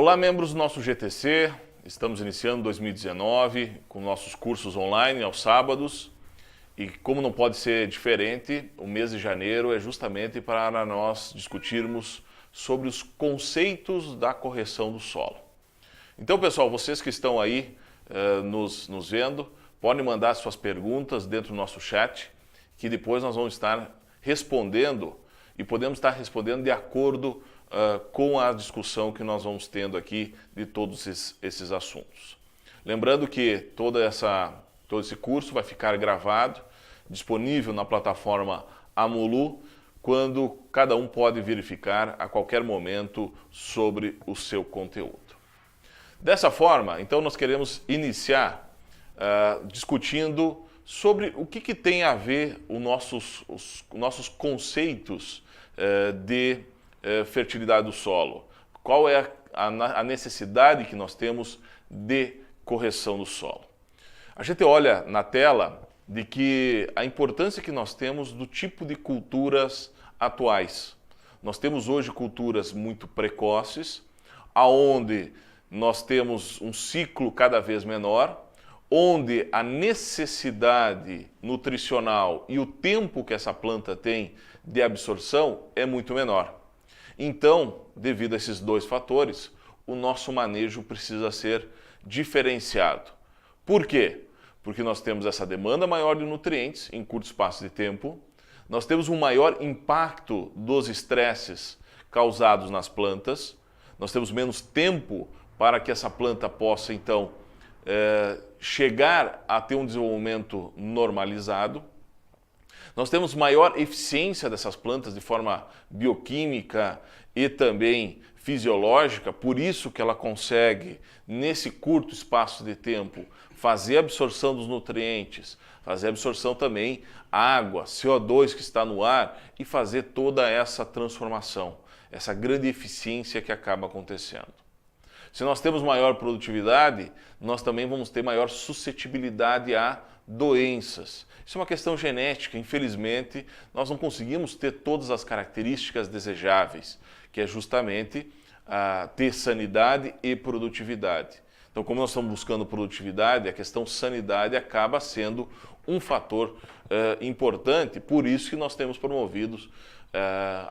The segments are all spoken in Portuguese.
Olá, membros do nosso GTC, estamos iniciando 2019 com nossos cursos online aos sábados e como não pode ser diferente, o mês de janeiro é justamente para nós discutirmos sobre os conceitos da correção do solo. Então, pessoal, vocês que estão aí nos vendo, podem mandar suas perguntas dentro do nosso chat, que depois nós vamos estar respondendo e podemos estar respondendo de acordo com a discussão que nós vamos tendo aqui de todos esses assuntos. Lembrando que todo esse curso vai ficar gravado, disponível na plataforma Amolu, quando cada um pode verificar a qualquer momento sobre o seu conteúdo. Dessa forma, então, nós queremos iniciar discutindo sobre o que tem a ver os nossos conceitos de fertilidade do solo. Qual é a necessidade que nós temos de correção do solo? A gente olha na tela de que a importância que nós temos do tipo de culturas atuais. Nós temos hoje culturas muito precoces, aonde nós temos um ciclo cada vez menor, onde a necessidade nutricional e o tempo que essa planta tem de absorção é muito menor. Então, devido a esses dois fatores, o nosso manejo precisa ser diferenciado. Por quê? Porque nós temos essa demanda maior de nutrientes em curto espaço de tempo, nós temos um maior impacto dos estresses causados nas plantas, nós temos menos tempo para que essa planta possa, então, chegar a ter um desenvolvimento normalizado. Nós temos maior eficiência dessas plantas de forma bioquímica e também fisiológica, por isso que ela consegue, nesse curto espaço de tempo, fazer a absorção dos nutrientes, fazer a absorção também água, CO2 que está no ar e fazer toda essa transformação, essa grande eficiência que acaba acontecendo. Se nós temos maior produtividade, nós também vamos ter maior suscetibilidade a doenças. Isso é uma questão genética, infelizmente, nós não conseguimos ter todas as características desejáveis, que é justamente ter sanidade e produtividade. Então, como nós estamos buscando produtividade, a questão sanidade acaba sendo um fator importante, por isso que nós temos promovido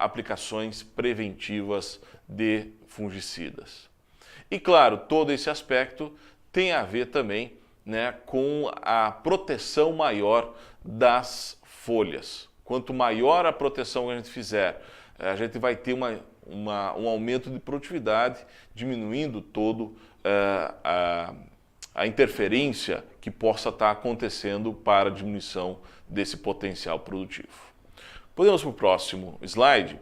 aplicações preventivas de fungicidas. E claro, todo esse aspecto tem a ver também, né, com a proteção maior das folhas. Quanto maior a proteção que a gente fizer, a gente vai ter um aumento de produtividade, diminuindo todo a interferência que possa estar acontecendo para a diminuição desse potencial produtivo. Podemos para o próximo slide,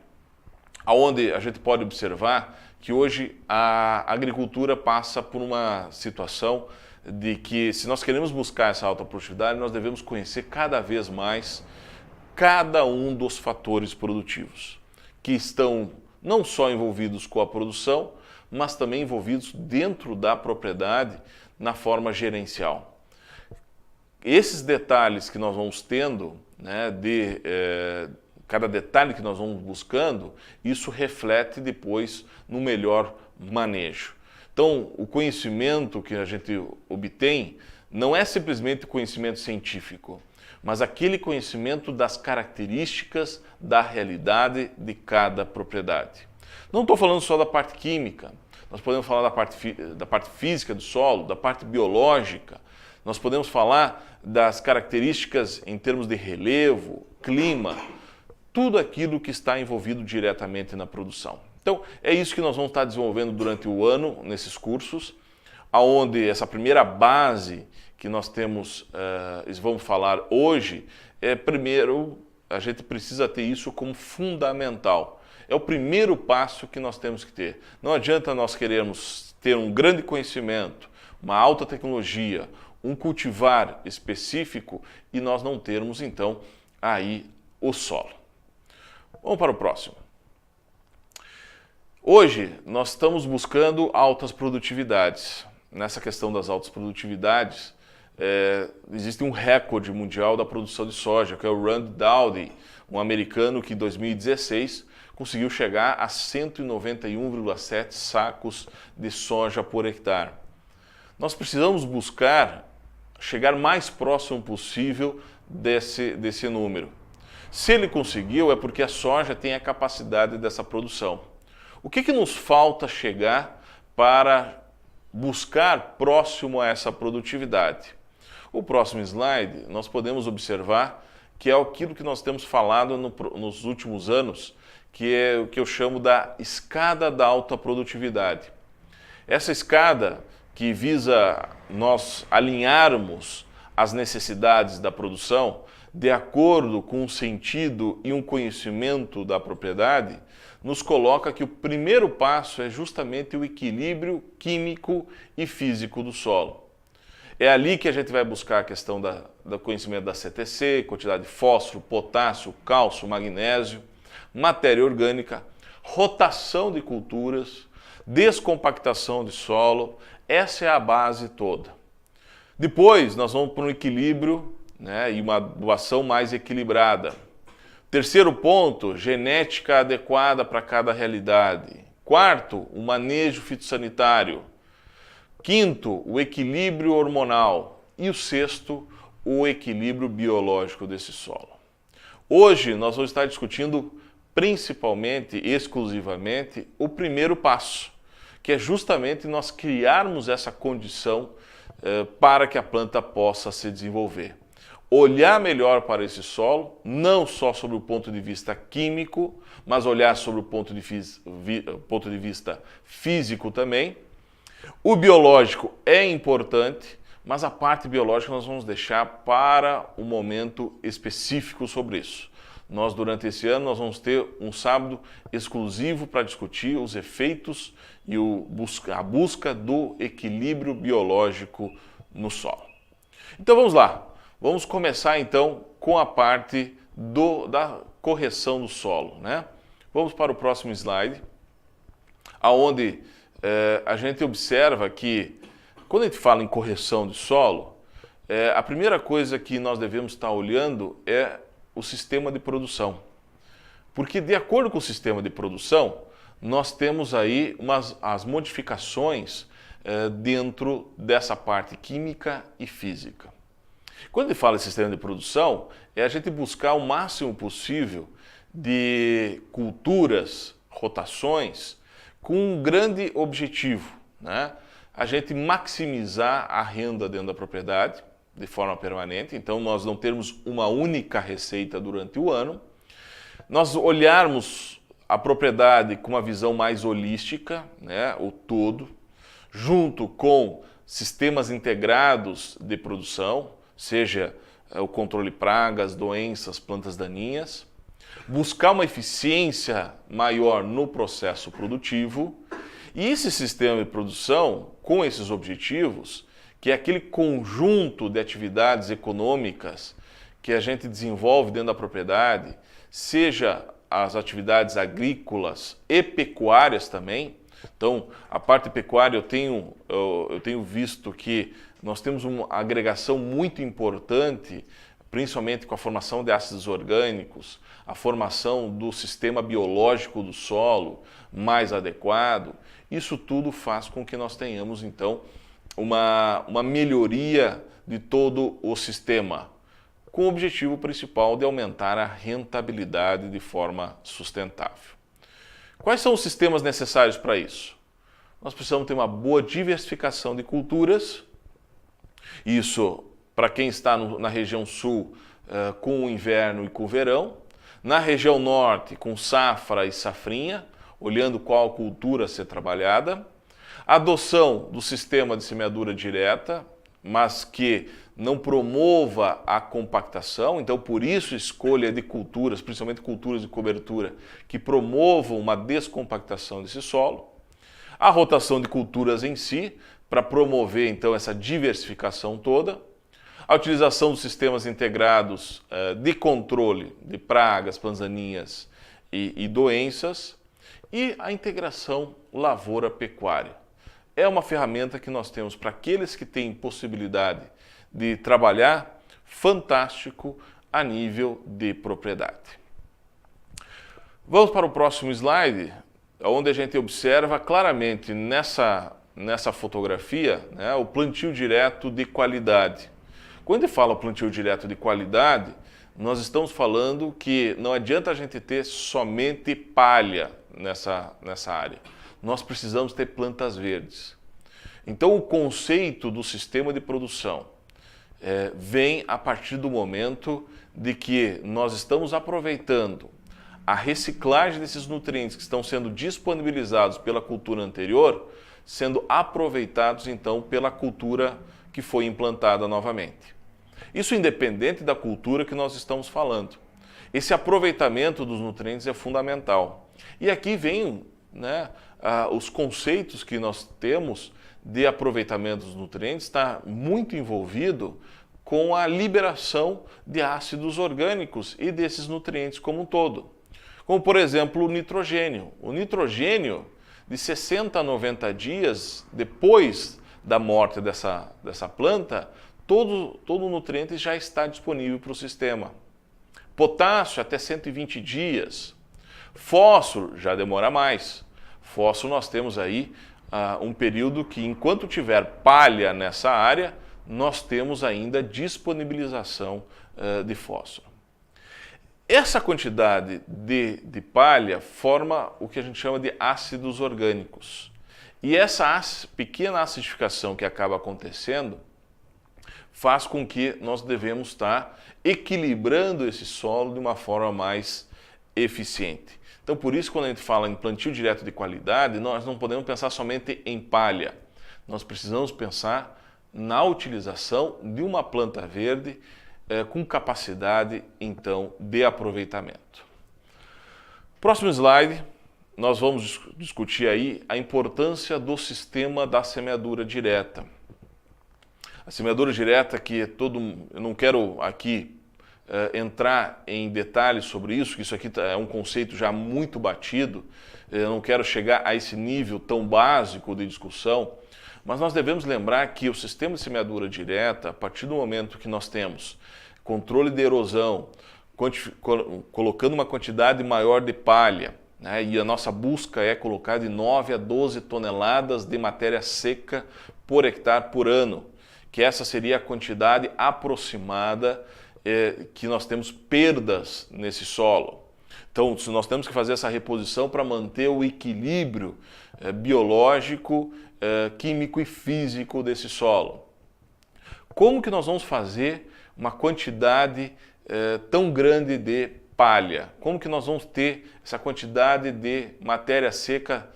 onde a gente pode observar que hoje a agricultura passa por uma situação de que, se nós queremos buscar essa alta produtividade, nós devemos conhecer cada vez mais cada um dos fatores produtivos, que estão não só envolvidos com a produção, mas também envolvidos dentro da propriedade na forma gerencial. Esses detalhes que nós vamos tendo, né, cada detalhe que nós vamos buscando, isso reflete depois no melhor manejo. Então, o conhecimento que a gente obtém não é simplesmente conhecimento científico, mas aquele conhecimento das características da realidade de cada propriedade. Não estou falando só da parte química, nós podemos falar da parte física do solo, da parte biológica, nós podemos falar das características em termos de relevo, clima, tudo aquilo que está envolvido diretamente na produção. Então, é isso que nós vamos estar desenvolvendo durante o ano, nesses cursos, onde essa primeira base que nós temos, vamos falar hoje, primeiro, a gente precisa ter isso como fundamental. É o primeiro passo que nós temos que ter. Não adianta nós querermos ter um grande conhecimento, uma alta tecnologia, um cultivar específico e nós não termos, então, aí o solo. Vamos para o próximo. Hoje, nós estamos buscando altas produtividades. Nessa questão das altas produtividades, existe um recorde mundial da produção de soja, que é o Rand Dowdy, um americano que em 2016 conseguiu chegar a 191,7 sacos de soja por hectare. Nós precisamos buscar chegar mais próximo possível desse número. Se ele conseguiu, é porque a soja tem a capacidade dessa produção. O que nos falta chegar para buscar próximo a essa produtividade? O próximo slide, nós podemos observar que é aquilo que nós temos falado nos últimos anos, que é o que eu chamo da escada da alta produtividade. Essa escada que visa nós alinharmos as necessidades da produção de acordo com um sentido e um conhecimento da propriedade, nos coloca que o primeiro passo é justamente o equilíbrio químico e físico do solo. É ali que a gente vai buscar a questão do conhecimento da CTC, quantidade de fósforo, potássio, cálcio, magnésio, matéria orgânica, rotação de culturas, descompactação de solo. Essa é a base toda. Depois nós vamos para um equilíbrio, né, e uma doação mais equilibrada. Terceiro ponto, genética adequada para cada realidade. Quarto, o manejo fitossanitário. Quinto, o equilíbrio hormonal. E o sexto, o equilíbrio biológico desse solo. Hoje nós vamos estar discutindo principalmente, exclusivamente, o primeiro passo, que é justamente nós criarmos essa condição para que a planta possa se desenvolver. Olhar melhor para esse solo, não só sobre o ponto de vista químico, mas olhar sobre o ponto de vista físico também. O biológico é importante, mas a parte biológica nós vamos deixar para um momento específico sobre isso. Nós, durante esse ano, nós vamos ter um sábado exclusivo para discutir os efeitos e a busca do equilíbrio biológico no solo. Então vamos lá. Vamos começar então com a parte da correção do solo, né? Vamos para o próximo slide, aonde a gente observa que quando a gente fala em correção de solo, a primeira coisa que nós devemos estar olhando é o sistema de produção. Porque de acordo com o sistema de produção, nós temos aí as modificações dentro dessa parte química e física. Quando ele fala em sistema de produção, é a gente buscar o máximo possível de culturas, rotações, com um grande objetivo, né? A gente maximizar a renda dentro da propriedade de forma permanente, então nós não termos uma única receita durante o ano, nós olharmos a propriedade com uma visão mais holística, né, o todo, junto com sistemas integrados de produção, seja o controle de pragas, doenças, plantas daninhas, buscar uma eficiência maior no processo produtivo, e esse sistema de produção, com esses objetivos, que é aquele conjunto de atividades econômicas que a gente desenvolve dentro da propriedade, seja as atividades agrícolas e pecuárias também. Então, a parte pecuária eu tenho visto que nós temos uma agregação muito importante, principalmente com a formação de ácidos orgânicos, a formação do sistema biológico do solo mais adequado. Isso tudo faz com que nós tenhamos, então, uma melhoria de todo o sistema, com o objetivo principal de aumentar a rentabilidade de forma sustentável. Quais são os sistemas necessários para isso? Nós precisamos ter uma boa diversificação de culturas. Isso, para quem está na região sul, com o inverno e com o verão. Na região norte, com safra e safrinha, olhando qual cultura a ser trabalhada. Adoção do sistema de semeadura direta, mas que não promova a compactação, então por isso escolha de culturas, principalmente culturas de cobertura, que promovam uma descompactação desse solo. A rotação de culturas em si, para promover então essa diversificação toda. A utilização dos sistemas integrados de controle de pragas, plantas daninhas e doenças. E a integração lavoura-pecuária. É uma ferramenta que nós temos para aqueles que têm possibilidade de trabalhar fantástico a nível de propriedade. Vamos para o próximo slide, onde a gente observa claramente nessa fotografia, né, o plantio direto de qualidade. Quando ele fala plantio direto de qualidade, nós estamos falando que não adianta a gente ter somente palha nessa área. Nós precisamos ter plantas verdes. Então, o conceito do sistema de produção vem a partir do momento de que nós estamos aproveitando a reciclagem desses nutrientes que estão sendo disponibilizados pela cultura anterior, sendo aproveitados então pela cultura que foi implantada novamente. Isso independente da cultura que nós estamos falando. Esse aproveitamento dos nutrientes é fundamental. E aqui vem, né, os conceitos que nós temos de aproveitamento dos nutrientes, está muito envolvido com a liberação de ácidos orgânicos e desses nutrientes como um todo. Como, por exemplo, o nitrogênio. O nitrogênio, de 60 a 90 dias depois da morte dessa planta, todo o nutriente já está disponível para o sistema. Potássio, até 120 dias. Fósforo, já demora mais. Fósforo, nós temos aí um período que, enquanto tiver palha nessa área, nós temos ainda disponibilização de fósforo. Essa quantidade de palha forma o que a gente chama de ácidos orgânicos. E essa pequena acidificação que acaba acontecendo faz com que nós devemos estar equilibrando esse solo de uma forma mais eficiente. Então, por isso, quando a gente fala em plantio direto de qualidade, nós não podemos pensar somente em palha. Nós precisamos pensar na utilização de uma planta verde com capacidade, então, de aproveitamento. Próximo slide, nós vamos discutir aí a importância do sistema da semeadura direta. A semeadura direta eu não quero aqui entrar em detalhes sobre isso, que isso aqui é um conceito já muito batido, eu não quero chegar a esse nível tão básico de discussão, mas nós devemos lembrar que o sistema de semeadura direta, a partir do momento que nós temos controle de erosão, colocando uma quantidade maior de palha, né, e a nossa busca é colocar de 9 a 12 toneladas de matéria seca por hectare por ano, que essa seria a quantidade aproximada que nós temos perdas nesse solo. Então, nós temos que fazer essa reposição para manter o equilíbrio biológico, químico e físico desse solo. Como que nós vamos fazer uma quantidade tão grande de palha? Como que nós vamos ter essa quantidade de matéria seca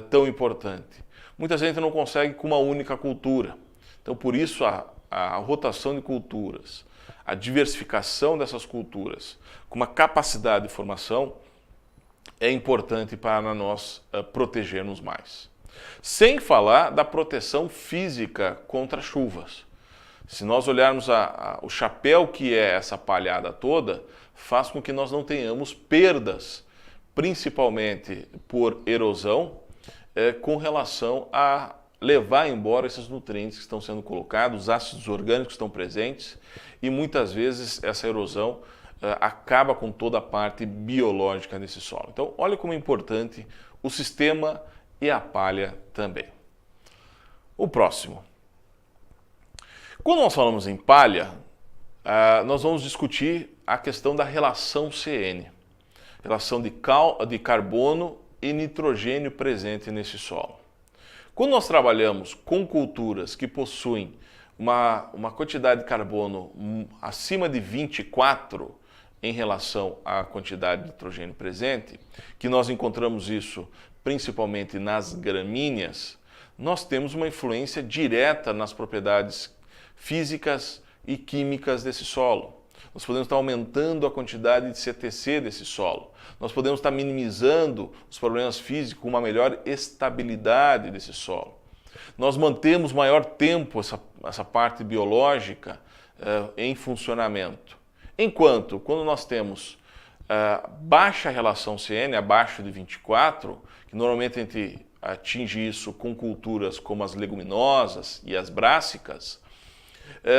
tão importante? Muita gente não consegue com uma única cultura. Então, por isso, a rotação de culturas, a diversificação dessas culturas, com uma capacidade de formação, é importante para nós protegermos mais. Sem falar da proteção física contra chuvas. Se nós olharmos o chapéu que é essa palhada toda, faz com que nós não tenhamos perdas, principalmente por erosão, com relação a levar embora esses nutrientes que estão sendo colocados, os ácidos orgânicos que estão presentes, e muitas vezes essa erosão acaba com toda a parte biológica desse solo. Então, olha como é importante o sistema e a palha também. O próximo. Quando nós falamos em palha, nós vamos discutir a questão da relação CN, relação de carbono e nitrogênio presente nesse solo. Quando nós trabalhamos com culturas que possuem uma quantidade de carbono acima de 24 em relação à quantidade de nitrogênio presente, que nós encontramos isso principalmente nas gramíneas, nós temos uma influência direta nas propriedades físicas e químicas desse solo. Nós podemos estar aumentando a quantidade de CTC desse solo. Nós podemos estar minimizando os problemas físicos com uma melhor estabilidade desse solo. Nós mantemos maior tempo essa parte biológica em funcionamento. Enquanto, quando nós temos baixa relação CN, abaixo de 24, que normalmente a gente atinge isso com culturas como as leguminosas e as brássicas,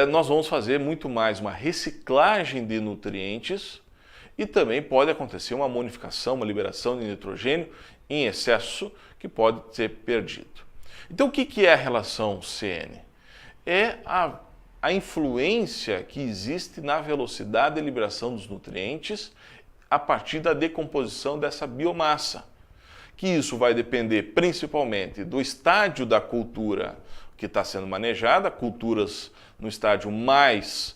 nós vamos fazer muito mais uma reciclagem de nutrientes e também pode acontecer uma amonificação, uma liberação de nitrogênio em excesso que pode ser perdido. Então o que é a relação CN? É a influência que existe na velocidade de liberação dos nutrientes a partir da decomposição dessa biomassa. Que isso vai depender principalmente do estágio da cultura que está sendo manejada, culturas no estágio mais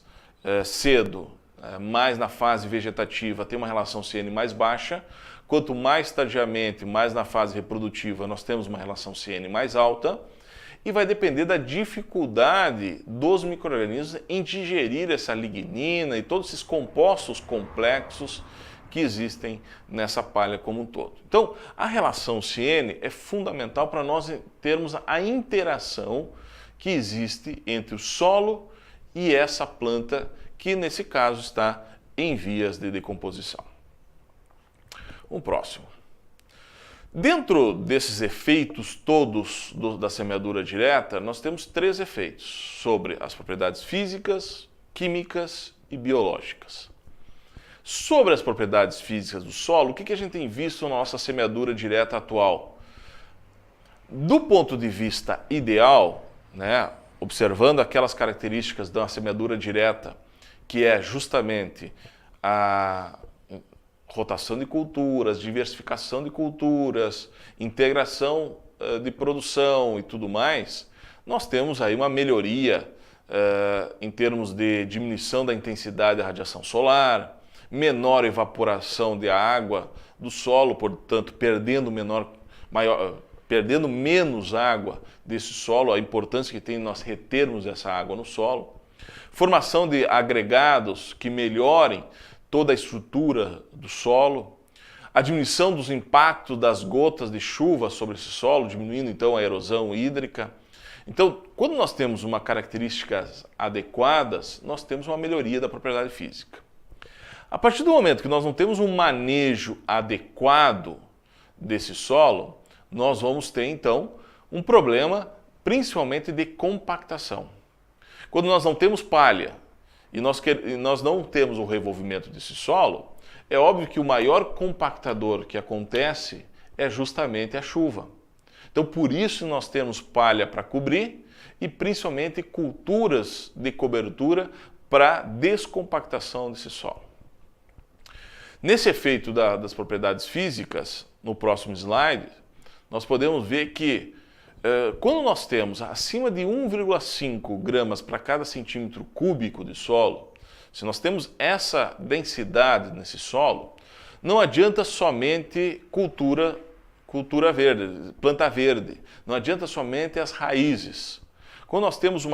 cedo, mais na fase vegetativa, tem uma relação CN mais baixa. Quanto mais tardiamente, mais na fase reprodutiva, nós temos uma relação CN mais alta. E vai depender da dificuldade dos micro-organismos em digerir essa lignina e todos esses compostos complexos que existem nessa palha como um todo. Então, a relação CN é fundamental para nós termos a interação que existe entre o solo e essa planta, que nesse caso está em vias de decomposição. O próximo. Dentro desses efeitos todos da semeadura direta, nós temos 3 efeitos sobre as propriedades físicas, químicas e biológicas. Sobre as propriedades físicas do solo, o que a gente tem visto na nossa semeadura direta atual? Do ponto de vista ideal, né, observando aquelas características da semeadura direta, que é justamente a rotação de culturas, diversificação de culturas, integração de produção e tudo mais, nós temos aí uma melhoria em termos de diminuição da intensidade da radiação solar, menor evaporação de água do solo, portanto, perdendo menos água desse solo, a importância que tem nós retermos essa água no solo, formação de agregados que melhorem toda a estrutura do solo, a diminuição dos impactos das gotas de chuva sobre esse solo, diminuindo então a erosão hídrica. Então, quando nós temos uma características adequadas, nós temos uma melhoria da propriedade física. A partir do momento que nós não temos um manejo adequado desse solo, nós vamos ter então um problema principalmente de compactação. Quando nós não temos palha, e nós não temos o revolvimento desse solo, é óbvio que o maior compactador que acontece é justamente a chuva. Então, por isso nós temos palha para cobrir e principalmente culturas de cobertura para descompactação desse solo. Nesse efeito das propriedades físicas, no próximo slide, nós podemos ver que quando nós temos acima de 1,5 gramas para cada centímetro cúbico de solo, se nós temos essa densidade nesse solo, não adianta somente cultura verde, planta verde, não adianta somente as raízes. Quando nós temos um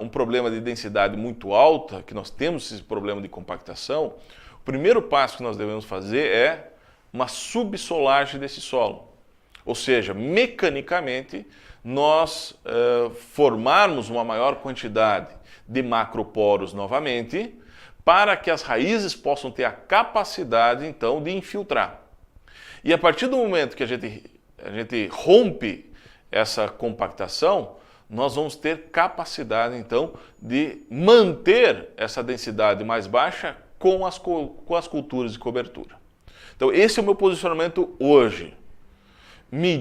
problema de densidade muito alta, que nós temos esse problema de compactação, o primeiro passo que nós devemos fazer é uma subsolagem desse solo. Ou seja, mecanicamente, nós formarmos uma maior quantidade de macroporos novamente, para que as raízes possam ter a capacidade, então, de infiltrar. E a partir do momento que a gente rompe essa compactação, nós vamos ter capacidade, então, de manter essa densidade mais baixa com as culturas de cobertura. Então, esse é o meu posicionamento hoje.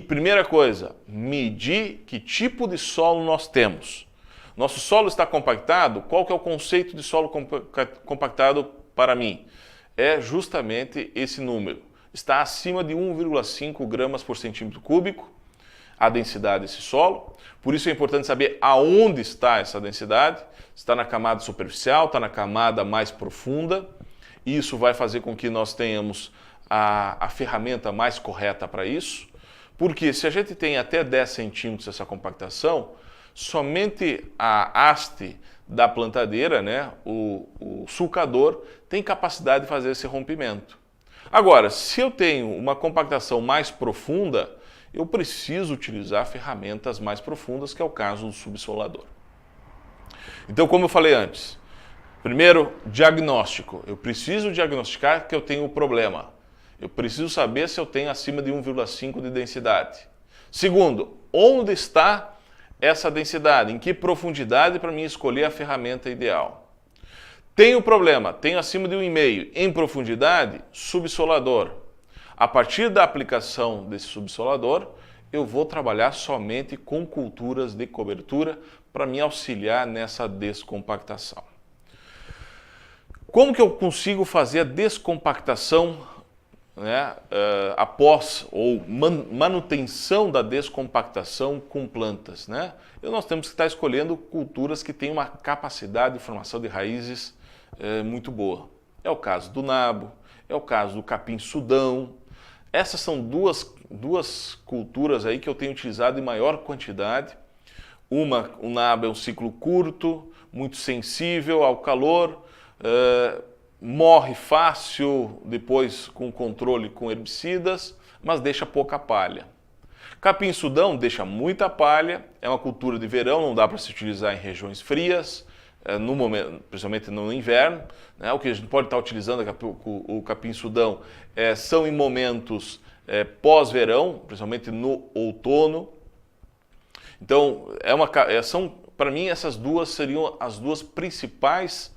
Primeira coisa, medir que tipo de solo nós temos. Nosso solo está compactado? Qual que é o conceito de solo compactado para mim? É justamente esse número. Está acima de 1,5 gramas por centímetro cúbico a densidade desse solo. Por isso é importante saber aonde está essa densidade. Está na camada superficial, está na camada mais profunda. Isso vai fazer com que nós tenhamos a ferramenta mais correta para isso. Porque se a gente tem até 10 centímetros essa compactação, somente a haste da plantadeira, né, o sulcador, tem capacidade de fazer esse rompimento. Agora, se eu tenho uma compactação mais profunda, eu preciso utilizar ferramentas mais profundas, que é o caso do subsolador. Então, como eu falei antes, primeiro, diagnóstico. Eu preciso diagnosticar que eu tenho o problema. Eu preciso saber se eu tenho acima de 1,5 de densidade. Segundo, onde está essa densidade? Em que profundidade para mim escolher a ferramenta ideal? Tenho problema, tenho acima de 1,5 em profundidade, subsolador. A partir da aplicação desse subsolador, eu vou trabalhar somente com culturas de cobertura para me auxiliar nessa descompactação. Como que eu consigo fazer a descompactação, né, após ou manutenção da descompactação com plantas, né? Nós temos que estar escolhendo culturas que têm uma capacidade de formação de raízes muito boa. É o caso do nabo, é o caso do capim-sudão. Essas são duas culturas aí que eu tenho utilizado em maior quantidade. O nabo é um ciclo curto, muito sensível ao calor, morre fácil depois com controle com herbicidas, mas deixa pouca palha. Capim-sudão deixa muita palha, é uma cultura de verão, não dá para se utilizar em regiões frias, no momento, principalmente no inverno, né? O que a gente pode estar utilizando o capim-sudão são em momentos pós-verão, principalmente no outono. Então, para mim, essas duas seriam as duas principais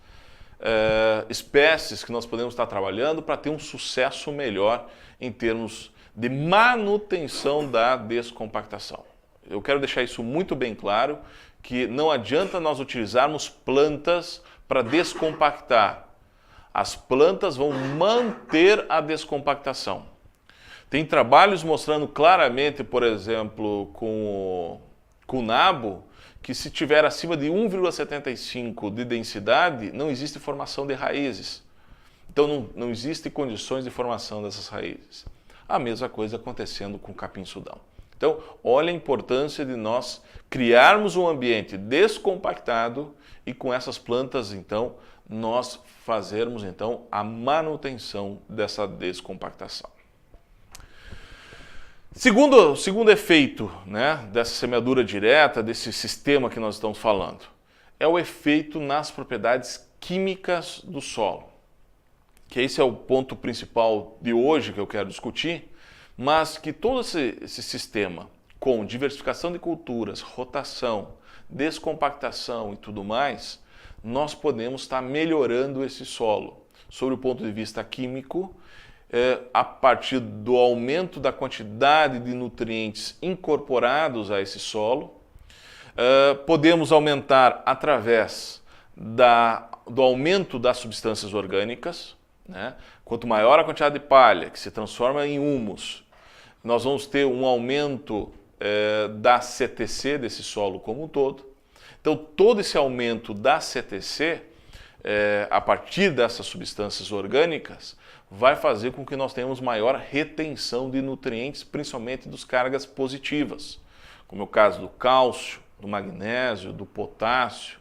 espécies que nós podemos estar trabalhando para ter um sucesso melhor em termos de manutenção da descompactação. Eu quero deixar isso muito bem claro, que não adianta nós utilizarmos plantas para descompactar. As plantas vão manter a descompactação. Tem trabalhos mostrando claramente, por exemplo, com o nabo, que se tiver acima de 1,75 de densidade, não existe formação de raízes. Então não existe condições de formação dessas raízes. A mesma coisa acontecendo com o capim-sudão. Então, olha a importância de nós criarmos um ambiente descompactado e com essas plantas, então, nós fazermos então a manutenção dessa descompactação. Segundo efeito, né, dessa semeadura direta, desse sistema que nós estamos falando, é o efeito nas propriedades químicas do solo. Que esse é o ponto principal de hoje que eu quero discutir, mas que todo esse sistema com diversificação de culturas, rotação, descompactação e tudo mais, nós podemos estar melhorando esse solo, sob o ponto de vista químico, a partir do aumento da quantidade de nutrientes incorporados a esse solo. Podemos aumentar através do aumento das substâncias orgânicas, né? Quanto maior a quantidade de palha que se transforma em humus, nós vamos ter um aumento da CTC desse solo como um todo. Então, todo esse aumento da CTC, a partir dessas substâncias orgânicas, vai fazer com que nós tenhamos maior retenção de nutrientes, principalmente dos cargas positivas, como é o caso do cálcio, do magnésio, do potássio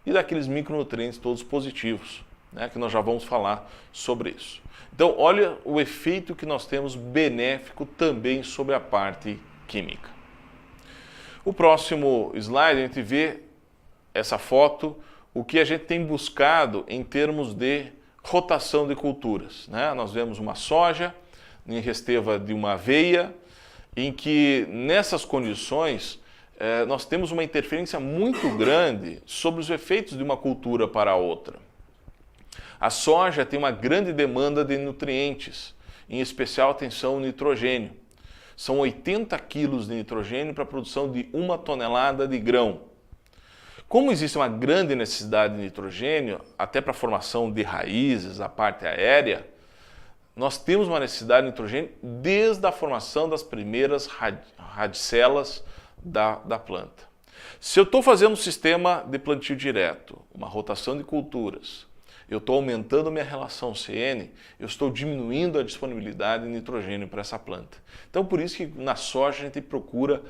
e daqueles micronutrientes todos positivos, né, que nós já vamos falar sobre isso. Então, olha o efeito que nós temos benéfico também sobre a parte química. O próximo slide, a gente vê essa foto, o que a gente tem buscado em termos de rotação de culturas, né? Nós vemos uma soja em resteva de uma aveia, em que nessas condições nós temos uma interferência muito grande sobre os efeitos de uma cultura para a outra. A soja tem uma grande demanda de nutrientes, em especial atenção ao nitrogênio. São 80 quilos de nitrogênio para a produção de 1 tonelada de grão. Como existe uma grande necessidade de nitrogênio, até para a formação de raízes, a parte aérea, nós temos uma necessidade de nitrogênio desde a formação das primeiras radicelas da planta. Se eu estou fazendo um sistema de plantio direto, uma rotação de culturas, eu estou aumentando minha relação CN, eu estou diminuindo a disponibilidade de nitrogênio para essa planta. Então, por isso que na soja a gente procura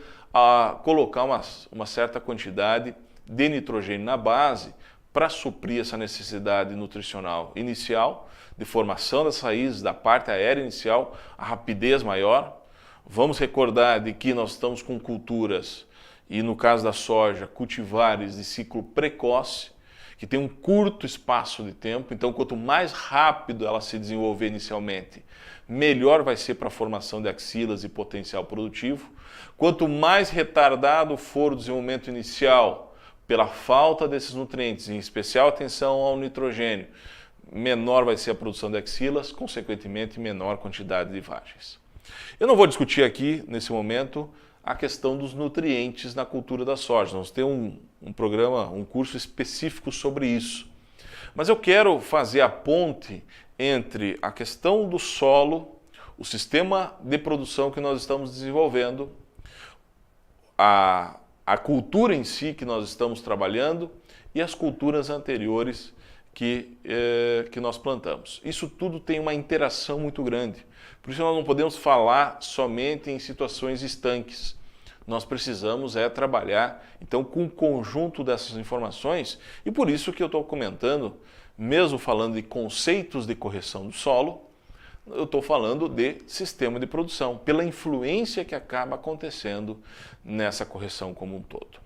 colocar uma certa quantidade de nitrogênio na base para suprir essa necessidade nutricional inicial, de formação das raízes, da parte aérea inicial, a rapidez maior. Vamos recordar de que nós estamos com culturas, e no caso da soja, cultivares de ciclo precoce, que tem um curto espaço de tempo, então quanto mais rápido ela se desenvolver inicialmente, melhor vai ser para a formação de axilas e potencial produtivo. Quanto mais retardado for o desenvolvimento inicial, pela falta desses nutrientes, em especial atenção ao nitrogênio, menor vai ser a produção de axilas, consequentemente menor quantidade de vagens. Eu não vou discutir aqui, nesse momento, a questão dos nutrientes na cultura da soja. Nós temos um programa, um curso específico sobre isso. Mas eu quero fazer a ponte entre a questão do solo, o sistema de produção que nós estamos desenvolvendo, a cultura em si que nós estamos trabalhando e as culturas anteriores que nós plantamos. Isso tudo tem uma interação muito grande. Por isso nós não podemos falar somente em situações estanques. Nós precisamos trabalhar então com o conjunto dessas informações e por isso que eu estou comentando, mesmo falando de conceitos de correção do solo, eu estou falando de sistema de produção, pela influência que acaba acontecendo nessa correção como um todo.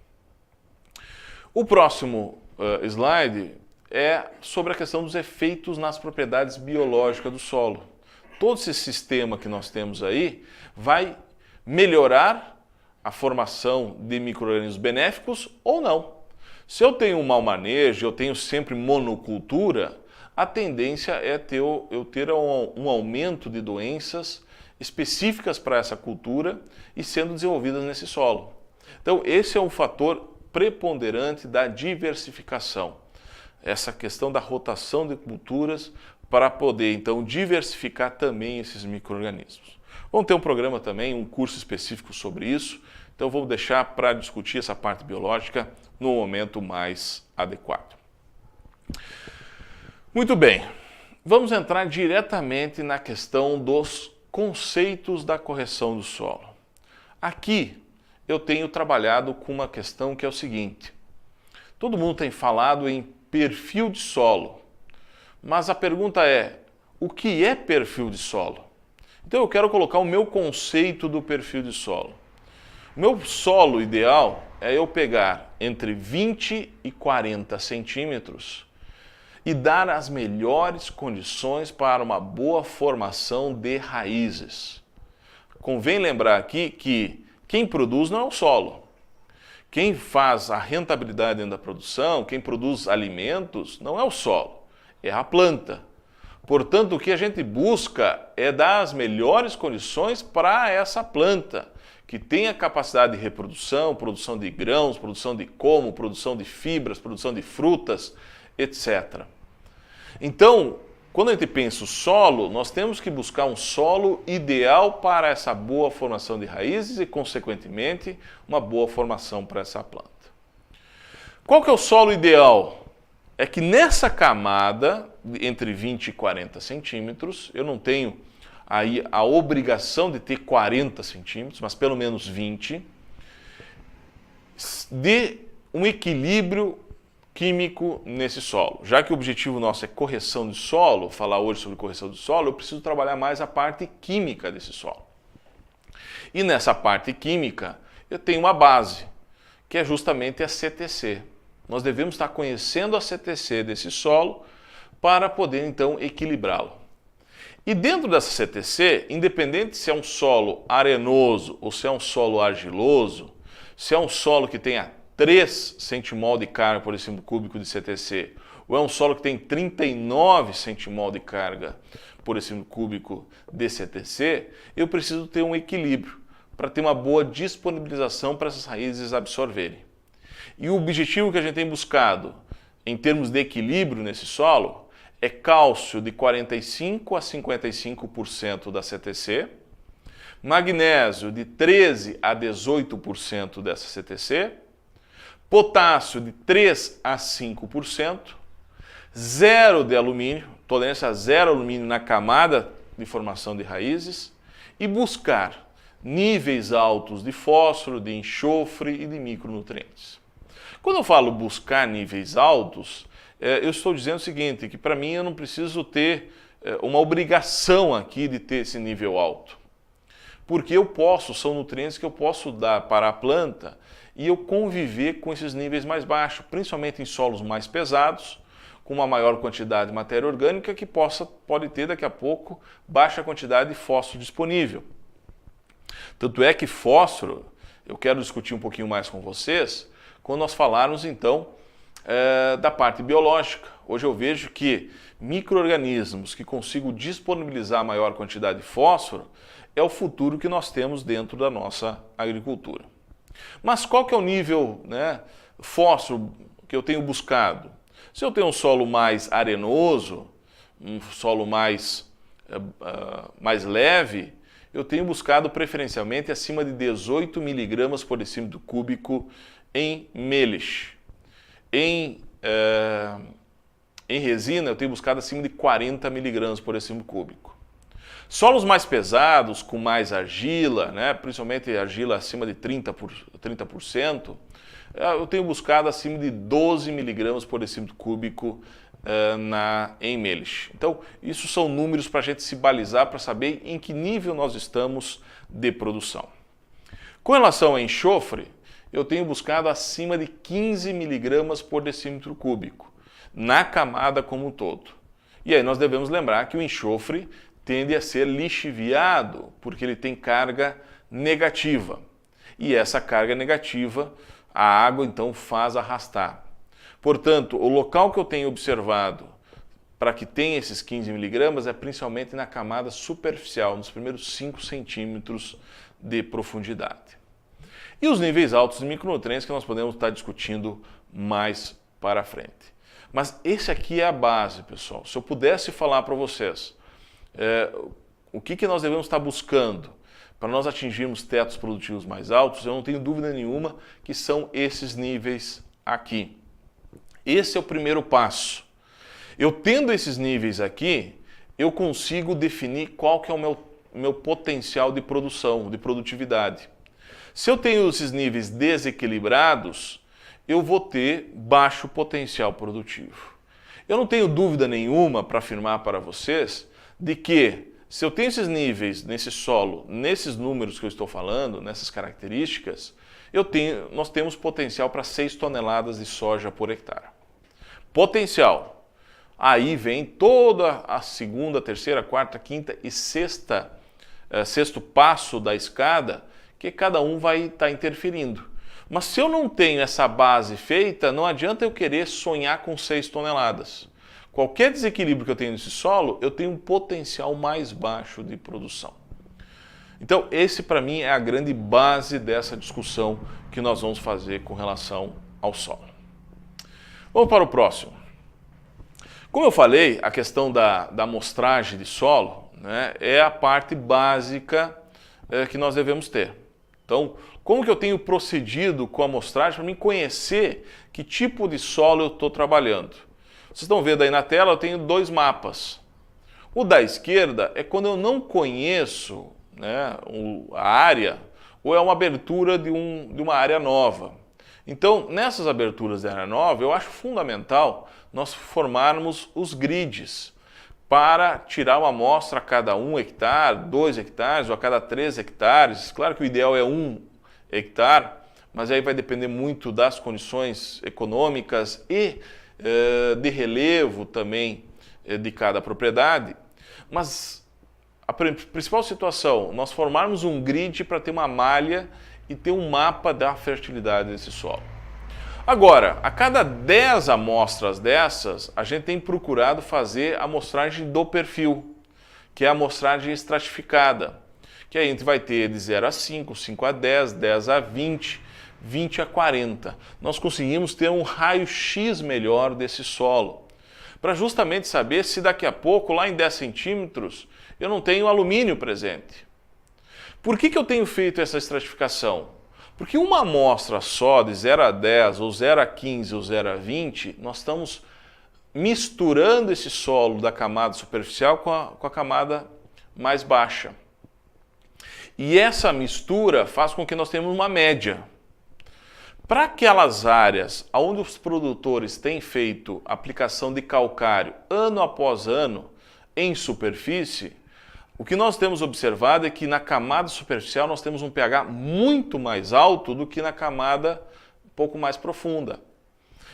O próximo slide é sobre a questão dos efeitos nas propriedades biológicas do solo. Todo esse sistema que nós temos aí vai melhorar a formação de micro-organismos benéficos ou não. Se eu tenho um mau manejo, eu tenho sempre monocultura, a tendência é eu ter um aumento de doenças específicas para essa cultura e sendo desenvolvidas nesse solo. Então, esse é um fator preponderante da diversificação. Essa questão da rotação de culturas para poder, então, diversificar também esses micro-organismos. Vamos ter um programa também, um curso específico sobre isso, então vou deixar para discutir essa parte biológica no momento mais adequado. Muito bem, vamos entrar diretamente na questão dos conceitos da correção do solo. Aqui eu tenho trabalhado com uma questão que é o seguinte: todo mundo tem falado em perfil de solo, mas a pergunta é, o que é perfil de solo? Então eu quero colocar o meu conceito do perfil de solo. O meu solo ideal é eu pegar entre 20 e 40 centímetros e dar as melhores condições para uma boa formação de raízes. Convém lembrar aqui que quem produz não é o solo. Quem faz a rentabilidade dentro da produção, quem produz alimentos, não é o solo, é a planta. Portanto, o que a gente busca é dar as melhores condições para essa planta, que tenha capacidade de reprodução, produção de grãos, produção de como, produção de fibras, produção de frutas, etc. Então, quando a gente pensa o solo, nós temos que buscar um solo ideal para essa boa formação de raízes e, consequentemente, uma boa formação para essa planta. Qual que é o solo ideal? É que nessa camada, entre 20 e 40 centímetros, eu não tenho aí a obrigação de ter 40 centímetros, mas pelo menos 20, de um equilíbrio químico nesse solo. Já que o objetivo nosso é correção de solo, falar hoje sobre correção de solo, eu preciso trabalhar mais a parte química desse solo. E nessa parte química, eu tenho uma base, que é justamente a CTC. Nós devemos estar conhecendo a CTC desse solo para poder, então, equilibrá-lo. E dentro dessa CTC, independente se é um solo arenoso ou se é um solo argiloso, se é um solo que tenha 3 centimol de carga por decímetro cúbico de CTC, ou é um solo que tem 39 centimol de carga por decímetro cúbico de CTC, eu preciso ter um equilíbrio para ter uma boa disponibilização para essas raízes absorverem. E o objetivo que a gente tem buscado em termos de equilíbrio nesse solo é cálcio de 45% a 55% da CTC, magnésio de 13% a 18% dessa CTC, potássio de 3% a 5%, zero de alumínio, tolerância a zero alumínio na camada de formação de raízes e buscar níveis altos de fósforo, de enxofre e de micronutrientes. Quando eu falo buscar níveis altos, eu estou dizendo o seguinte, que para mim eu não preciso ter uma obrigação aqui de ter esse nível alto. Porque são nutrientes que eu posso dar para a planta e eu conviver com esses níveis mais baixos, principalmente em solos mais pesados, com uma maior quantidade de matéria orgânica que pode ter daqui a pouco baixa quantidade de fósforo disponível. Tanto é que fósforo, eu quero discutir um pouquinho mais com vocês, quando nós falarmos então da parte biológica. Hoje eu vejo que micro-organismos que consigam disponibilizar maior quantidade de fósforo é o futuro que nós temos dentro da nossa agricultura. Mas qual que é o nível, né, fósforo que eu tenho buscado? Se eu tenho um solo mais arenoso, um solo mais leve, eu tenho buscado preferencialmente acima de 18 miligramas por decímetro cúbico em melich. Em resina, eu tenho buscado acima de 40 miligramas por decímetro cúbico. Solos mais pesados, com mais argila, né, principalmente argila acima de 30%, eu tenho buscado acima de 12 miligramas por decímetro cúbico em melich. Então, isso são números para a gente se balizar, para saber em que nível nós estamos de produção. Com relação ao enxofre, eu tenho buscado acima de 15 miligramas por decímetro cúbico, na camada como um todo. E aí nós devemos lembrar que o enxofre tende a ser lixiviado, porque ele tem carga negativa. E essa carga negativa, a água então faz arrastar. Portanto, o local que eu tenho observado para que tenha esses 15 miligramas é principalmente na camada superficial, nos primeiros 5 centímetros de profundidade. E os níveis altos de micronutrientes que nós podemos estar discutindo mais para frente. Mas esse aqui é a base, pessoal. Se eu pudesse falar para vocês o que nós devemos estar buscando para nós atingirmos tetos produtivos mais altos, eu não tenho dúvida nenhuma que são esses níveis aqui. Esse é o primeiro passo. Eu tendo esses níveis aqui, eu consigo definir qual que é o meu potencial de produção, de produtividade. Se eu tenho esses níveis desequilibrados, eu vou ter baixo potencial produtivo. Eu não tenho dúvida nenhuma para afirmar para vocês de que se eu tenho esses níveis nesse solo, nesses números que eu estou falando, nessas características, nós temos potencial para 6 toneladas de soja por hectare. Potencial. Aí vem toda a segunda, terceira, quarta, quinta e sexto passo da escada, que cada um vai estar interferindo. Mas se eu não tenho essa base feita, não adianta eu querer sonhar com 6 toneladas. Qualquer desequilíbrio que eu tenho nesse solo, eu tenho um potencial mais baixo de produção. Então, esse para mim é a grande base dessa discussão que nós vamos fazer com relação ao solo. Vamos para o próximo. Como eu falei, a questão da amostragem de solo, né, é a parte básica que nós devemos ter. Então, como que eu tenho procedido com a amostragem para mim conhecer que tipo de solo eu estou trabalhando? Vocês estão vendo aí na tela, eu tenho 2 mapas. O da esquerda é quando eu não conheço, né, a área, ou é uma abertura de uma área nova. Então, nessas aberturas de área nova, eu acho fundamental nós formarmos os grids para tirar uma amostra a cada 1 hectare, 2 hectares ou a cada 3 hectares. Claro que o ideal é 1 hectare, mas aí vai depender muito das condições econômicas e de relevo também de cada propriedade. Mas a principal situação, nós formarmos um grid para ter uma malha e ter um mapa da fertilidade desse solo. Agora, a cada 10 amostras dessas, a gente tem procurado fazer a amostragem do perfil, que é a amostragem estratificada, que aí a gente vai ter de 0 a 5, 5 a 10, 10 a 20, 20 a 40. Nós conseguimos ter um raio-x melhor desse solo, para justamente saber se daqui a pouco, lá em 10 centímetros, eu não tenho alumínio presente. Por que eu tenho feito essa estratificação? Porque uma amostra só de 0 a 10, ou 0 a 15, ou 0 a 20, nós estamos misturando esse solo da camada superficial com a camada mais baixa. E essa mistura faz com que nós tenhamos uma média. Para aquelas áreas onde os produtores têm feito aplicação de calcário ano após ano em superfície, o que nós temos observado é que na camada superficial nós temos um pH muito mais alto do que na camada um pouco mais profunda,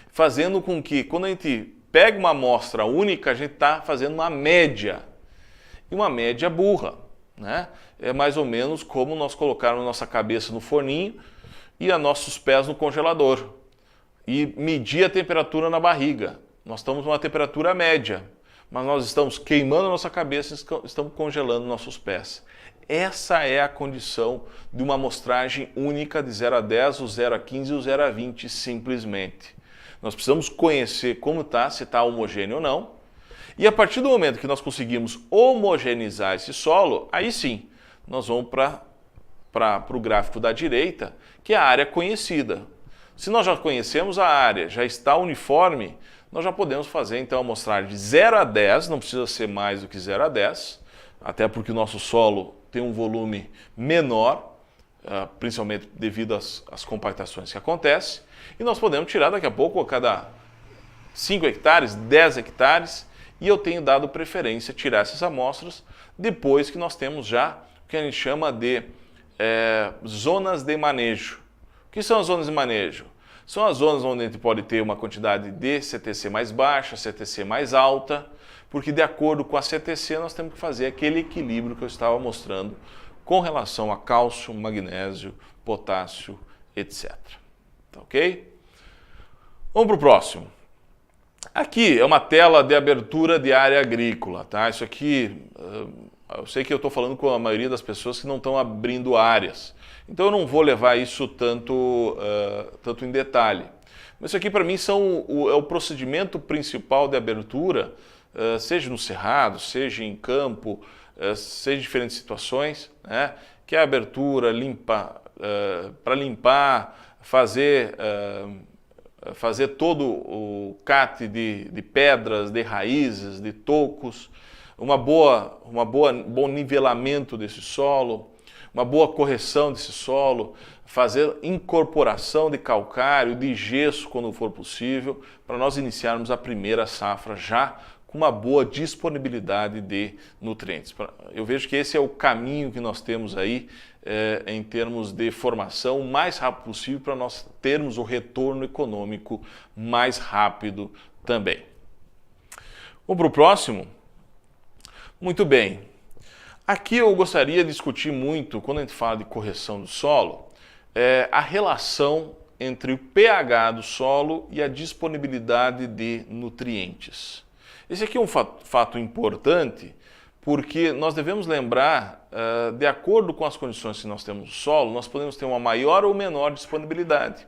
fazendo com que quando a gente pega uma amostra única, a gente está fazendo uma média, e uma média burra, né? É mais ou menos como nós colocarmos nossa cabeça no forninho e a nossos pés no congelador. e medir a temperatura na barriga. Nós estamos numa temperatura média, mas nós estamos queimando a nossa cabeça e estamos congelando nossos pés. Essa é a condição de uma amostragem única de 0 a 10, o 0 a 15 e o 0 a 20 simplesmente. Nós precisamos conhecer como está, se está homogêneo ou não. E a partir do momento que nós conseguimos homogeneizar esse solo, aí sim, nós vamos para o gráfico da direita, que é a área conhecida. Se nós já conhecemos a área, já está uniforme, nós já podemos fazer então a amostragem de 0 a 10, não precisa ser mais do que 0 a 10, até porque o nosso solo tem um volume menor, principalmente devido às compactações que acontecem, e nós podemos tirar daqui a pouco a cada 5 hectares, 10 hectares, e eu tenho dado preferência a tirar essas amostras depois que nós temos já o que a gente chama de zonas de manejo. O que são as zonas de manejo? São as zonas onde a gente pode ter uma quantidade de CTC mais baixa, CTC mais alta, porque de acordo com a CTC nós temos que fazer aquele equilíbrio que eu estava mostrando com relação a cálcio, magnésio, potássio, etc. Tá ok? Vamos para o próximo. Aqui é uma tela de abertura de área agrícola, tá? Isso aqui, eu sei que eu estou falando com a maioria das pessoas que não estão abrindo áreas, então eu não vou levar isso tanto em detalhe. Mas isso aqui para mim é o procedimento principal de abertura, seja no cerrado, seja em campo, seja em diferentes situações, né? Que é a abertura, para limpar, fazer todo o cate de pedras, de raízes, de tocos, um bom nivelamento desse solo, uma boa correção desse solo, fazer incorporação de calcário, de gesso quando for possível, para nós iniciarmos a primeira safra já com uma boa disponibilidade de nutrientes. Eu vejo que esse é o caminho que nós temos aí em termos de formação o mais rápido possível para nós termos o retorno econômico mais rápido também. Vamos para o próximo? Muito bem. Aqui eu gostaria de discutir muito, quando a gente fala de correção do solo, a relação entre o pH do solo e a disponibilidade de nutrientes. Esse aqui é um fato importante, porque nós devemos lembrar, de acordo com as condições que nós temos no solo, nós podemos ter uma maior ou menor disponibilidade.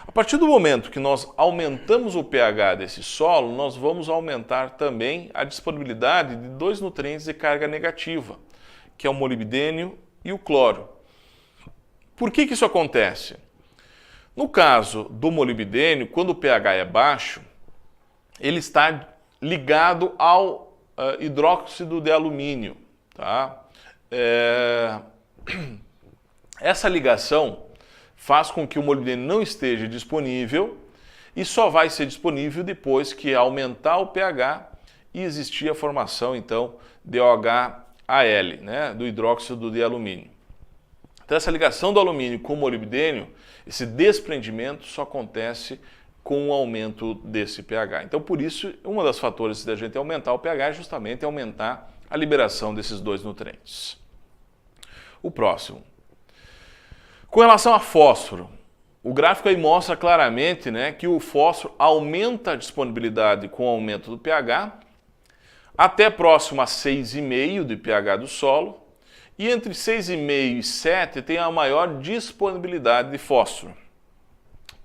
A partir do momento que nós aumentamos o pH desse solo, nós vamos aumentar também a disponibilidade de dois nutrientes de carga negativa, que é o molibdênio e o cloro. Por que isso acontece? No caso do molibdênio, quando o pH é baixo, ele está ligado ao hidróxido de alumínio. Tá? Essa ligação faz com que o molibdênio não esteja disponível e só vai ser disponível depois que aumentar o pH e existir a formação, então, de OHAL, né, do hidróxido de alumínio. Então, essa ligação do alumínio com o molibdênio, esse desprendimento só acontece com o aumento desse pH. Então, por isso, um dos fatores da gente aumentar o pH é justamente aumentar a liberação desses dois nutrientes. O próximo. Com relação a fósforo, o gráfico aí mostra claramente, né, que o fósforo aumenta a disponibilidade com o aumento do pH, até próximo a 6,5 de pH do solo, e entre 6,5 e 7 tem a maior disponibilidade de fósforo.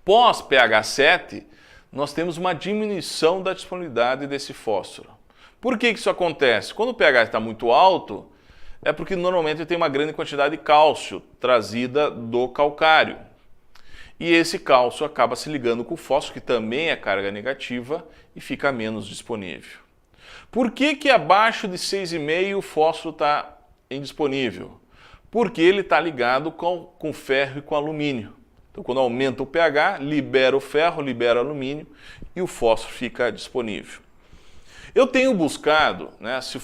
Pós pH 7, nós temos uma diminuição da disponibilidade desse fósforo. Por que isso acontece? Quando o pH está muito alto, é porque normalmente tem uma grande quantidade de cálcio trazida do calcário. E esse cálcio acaba se ligando com o fósforo, que também é carga negativa, e fica menos disponível. Por que abaixo de 6,5 o fósforo está indisponível? Porque ele está ligado com ferro e com alumínio. Então, quando aumenta o pH, libera o ferro, libera o alumínio e o fósforo fica disponível. Eu tenho buscado, né, se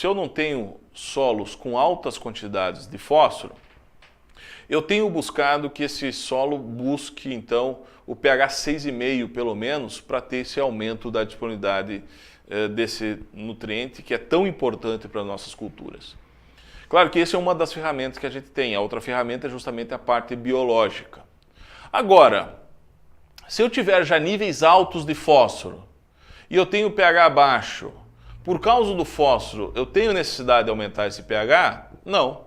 eu não tenho solos com altas quantidades de fósforo, eu tenho buscado que esse solo busque, então, o pH 6,5 pelo menos, para ter esse aumento da disponibilidade desse nutriente que é tão importante para as nossas culturas. Claro que essa é uma das ferramentas que a gente tem. A outra ferramenta é justamente a parte biológica. Agora, Se eu tiver já níveis altos de fósforo e eu tenho pH baixo, por causa do fósforo, eu tenho necessidade de aumentar esse pH? Não.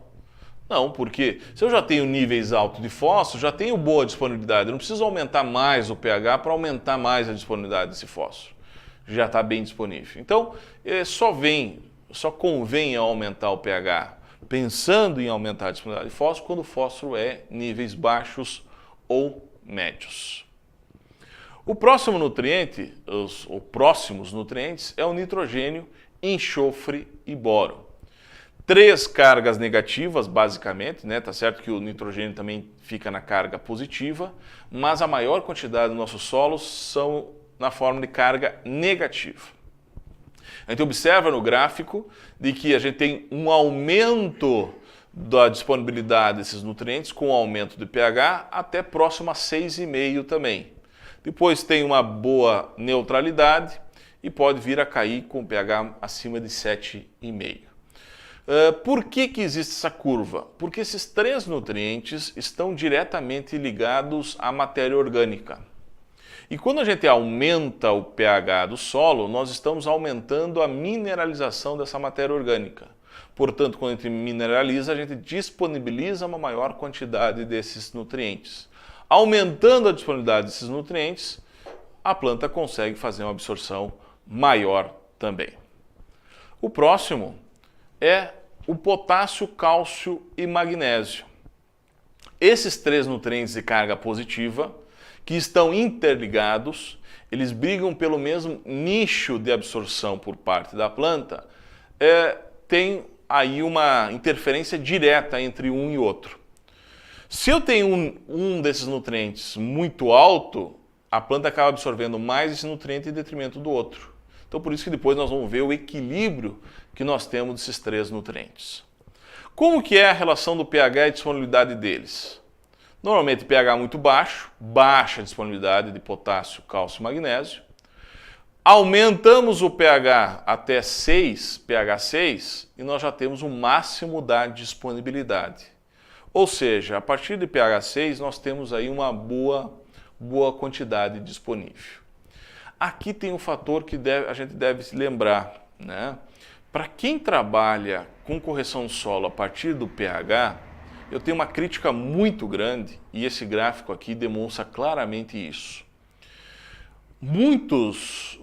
Não, porque se eu já tenho níveis altos de fósforo, já tenho boa disponibilidade. Eu não preciso aumentar mais o pH para aumentar mais a disponibilidade desse fósforo. Já está bem disponível. Então, só convém aumentar o pH pensando em aumentar a disponibilidade de fósforo quando o fósforo é níveis baixos ou médios. O próximo nutriente, os próximos nutrientes, é o nitrogênio, enxofre e boro. 3 cargas negativas, basicamente, né? Tá certo que o nitrogênio também fica na carga positiva, mas a maior quantidade dos nossos solos são na forma de carga negativa. A gente observa no gráfico de que a gente tem um aumento da disponibilidade desses nutrientes com o aumento do pH até próximo a 6,5 também. Depois tem uma boa neutralidade e pode vir a cair com pH acima de 7,5. Por que existe essa curva? Porque esses 3 nutrientes estão diretamente ligados à matéria orgânica. E quando a gente aumenta o pH do solo, nós estamos aumentando a mineralização dessa matéria orgânica. Portanto, quando a gente mineraliza, a gente disponibiliza uma maior quantidade desses nutrientes. Aumentando a disponibilidade desses nutrientes, a planta consegue fazer uma absorção maior também. O próximo é o potássio, cálcio e magnésio. Esses 3 nutrientes de carga positiva, que estão interligados, eles brigam pelo mesmo nicho de absorção por parte da planta, tem aí uma interferência direta entre um e outro. Se eu tenho um desses nutrientes muito alto, a planta acaba absorvendo mais esse nutriente em detrimento do outro. Então, por isso que depois nós vamos ver o equilíbrio que nós temos desses 3 nutrientes. Como que é a relação do pH e a disponibilidade deles? Normalmente pH muito baixo, baixa disponibilidade de potássio, cálcio e magnésio. Aumentamos o pH até 6, pH 6, e nós já temos o máximo da disponibilidade. Ou seja, a partir de pH 6 nós temos aí uma boa quantidade disponível. Aqui tem um fator que a gente deve se lembrar, né? Para quem trabalha com correção do solo a partir do pH, eu tenho uma crítica muito grande e esse gráfico aqui demonstra claramente isso. Muitos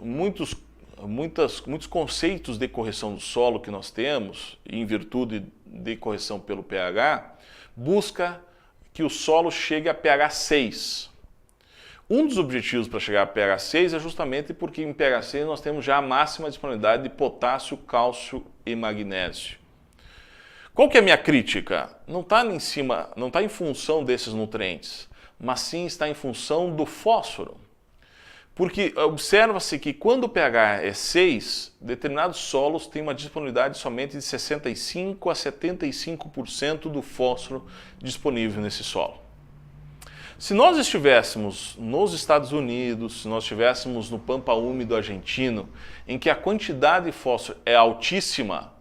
conceitos de correção do solo que nós temos, em virtude de correção pelo pH, busca que o solo chegue a pH 6. Um dos objetivos para chegar a pH 6 é justamente porque em pH 6 nós temos já a máxima disponibilidade de potássio, cálcio e magnésio. Qual que é a minha crítica? Não está em função desses nutrientes, mas sim está em função do fósforo. Porque observa-se que quando o pH é 6, determinados solos têm uma disponibilidade somente de 65% a 75% do fósforo disponível nesse solo. Se nós estivéssemos nos Estados Unidos, se nós estivéssemos no Pampa Úmido argentino, em que a quantidade de fósforo é altíssima,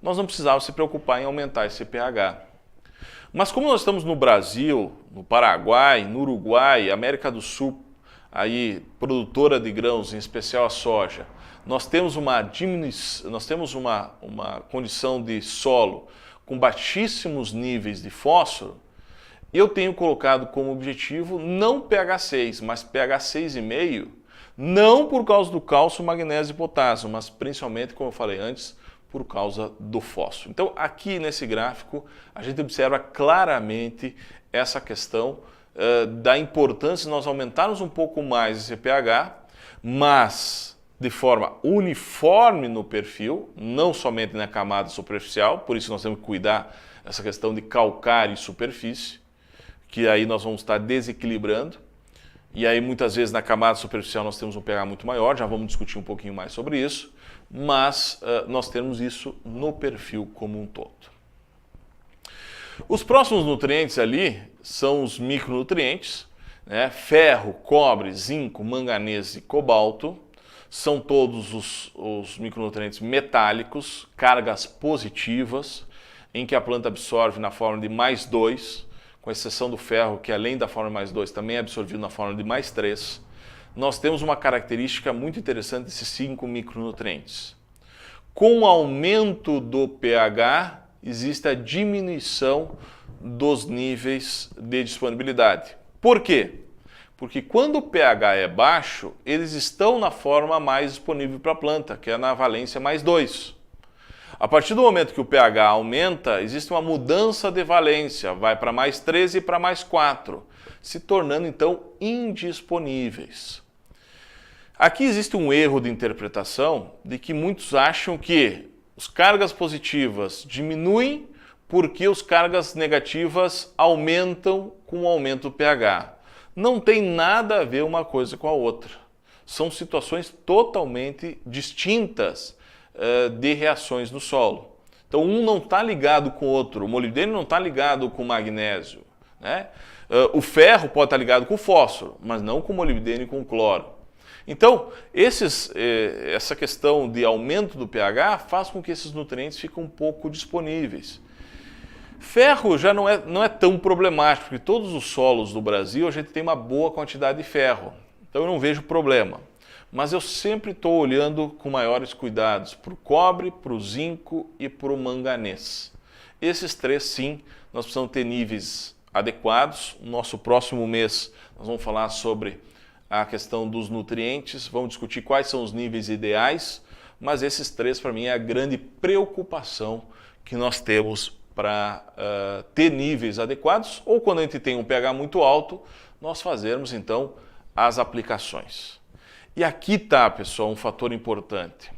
nós não precisávamos se preocupar em aumentar esse pH. Mas como nós estamos no Brasil, no Paraguai, no Uruguai, América do Sul, aí produtora de grãos, em especial a soja, nós temos uma condição de solo com baixíssimos níveis de fósforo. Eu tenho colocado como objetivo não pH 6, mas pH 6,5, não por causa do cálcio, magnésio e potássio, mas principalmente, como eu falei antes, por causa do fósforo. Então, aqui nesse gráfico, a gente observa claramente essa questão da importância de nós aumentarmos um pouco mais esse pH, mas de forma uniforme no perfil, não somente na camada superficial, por isso nós temos que cuidar dessa questão de calcário e superfície, que aí nós vamos estar desequilibrando, e aí muitas vezes na camada superficial nós temos um pH muito maior, já vamos discutir um pouquinho mais sobre isso, mas nós temos isso no perfil como um todo. Os próximos nutrientes ali são os micronutrientes, né? Ferro, cobre, zinco, manganês e cobalto, são todos os micronutrientes metálicos, cargas positivas, em que a planta absorve na forma de +2, com exceção do ferro, que além da fórmula mais 2 também é absorvido na fórmula de mais 3, nós temos uma característica muito interessante desses 5 micronutrientes. Com o aumento do pH, existe a diminuição dos níveis de disponibilidade. Por quê? Porque quando o pH é baixo, eles estão na forma mais disponível para a planta, que é na valência mais 2. A partir do momento que o pH aumenta, existe uma mudança de valência, vai para mais 13 e para mais 4, se tornando então indisponíveis. Aqui existe um erro de interpretação de que muitos acham que as cargas positivas diminuem porque as cargas negativas aumentam com o aumento do pH. Não tem nada a ver uma coisa com a outra. São situações totalmente distintas de reações no solo. Então um não está ligado com o outro, o molibdênio não está ligado com o magnésio, né? O ferro pode estar ligado com o fósforo, mas não com o molibdênio e com o cloro. Então essa questão de aumento do pH faz com que esses nutrientes fiquem um pouco disponíveis. Ferro já não é tão problemático, porque todos os solos do Brasil a gente tem uma boa quantidade de ferro, então eu não vejo problema. Mas eu sempre estou olhando com maiores cuidados para o cobre, para o zinco e para o manganês. Esses 3, sim, nós precisamos ter níveis adequados. No nosso próximo mês nós vamos falar sobre a questão dos nutrientes, vamos discutir quais são os níveis ideais, mas esses 3 para mim é a grande preocupação que nós temos para ter níveis adequados, ou quando a gente tem um pH muito alto, nós fazermos então as aplicações. E aqui está, pessoal, um fator importante.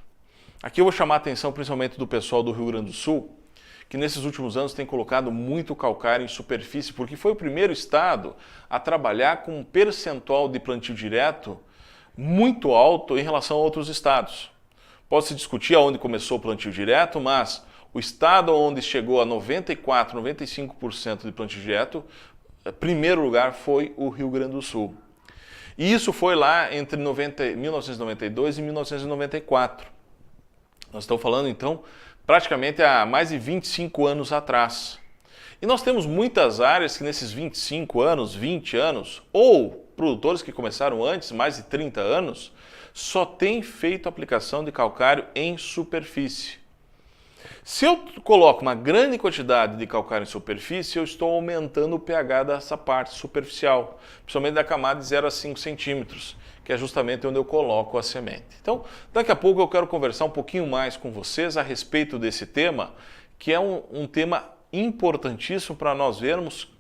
Aqui eu vou chamar a atenção principalmente do pessoal do Rio Grande do Sul, que nesses últimos anos tem colocado muito calcário em superfície, porque foi o primeiro estado a trabalhar com um percentual de plantio direto muito alto em relação a outros estados. Pode-se discutir aonde começou o plantio direto, mas o estado onde chegou a 94%, 95% de plantio direto, primeiro lugar foi o Rio Grande do Sul. E isso foi lá entre 1992 e 1994. Nós estamos falando, então, praticamente há mais de 25 anos atrás. E nós temos muitas áreas que nesses 25 anos, 20 anos, ou produtores que começaram antes, mais de 30 anos, só têm feito aplicação de calcário em superfície. Se eu coloco uma grande quantidade de calcário em superfície, eu estou aumentando o pH dessa parte superficial, principalmente da camada de 0 a 5 centímetros, que é justamente onde eu coloco a semente. Então, daqui a pouco eu quero conversar um pouquinho mais com vocês a respeito desse tema, que é um tema importantíssimo para nós vermos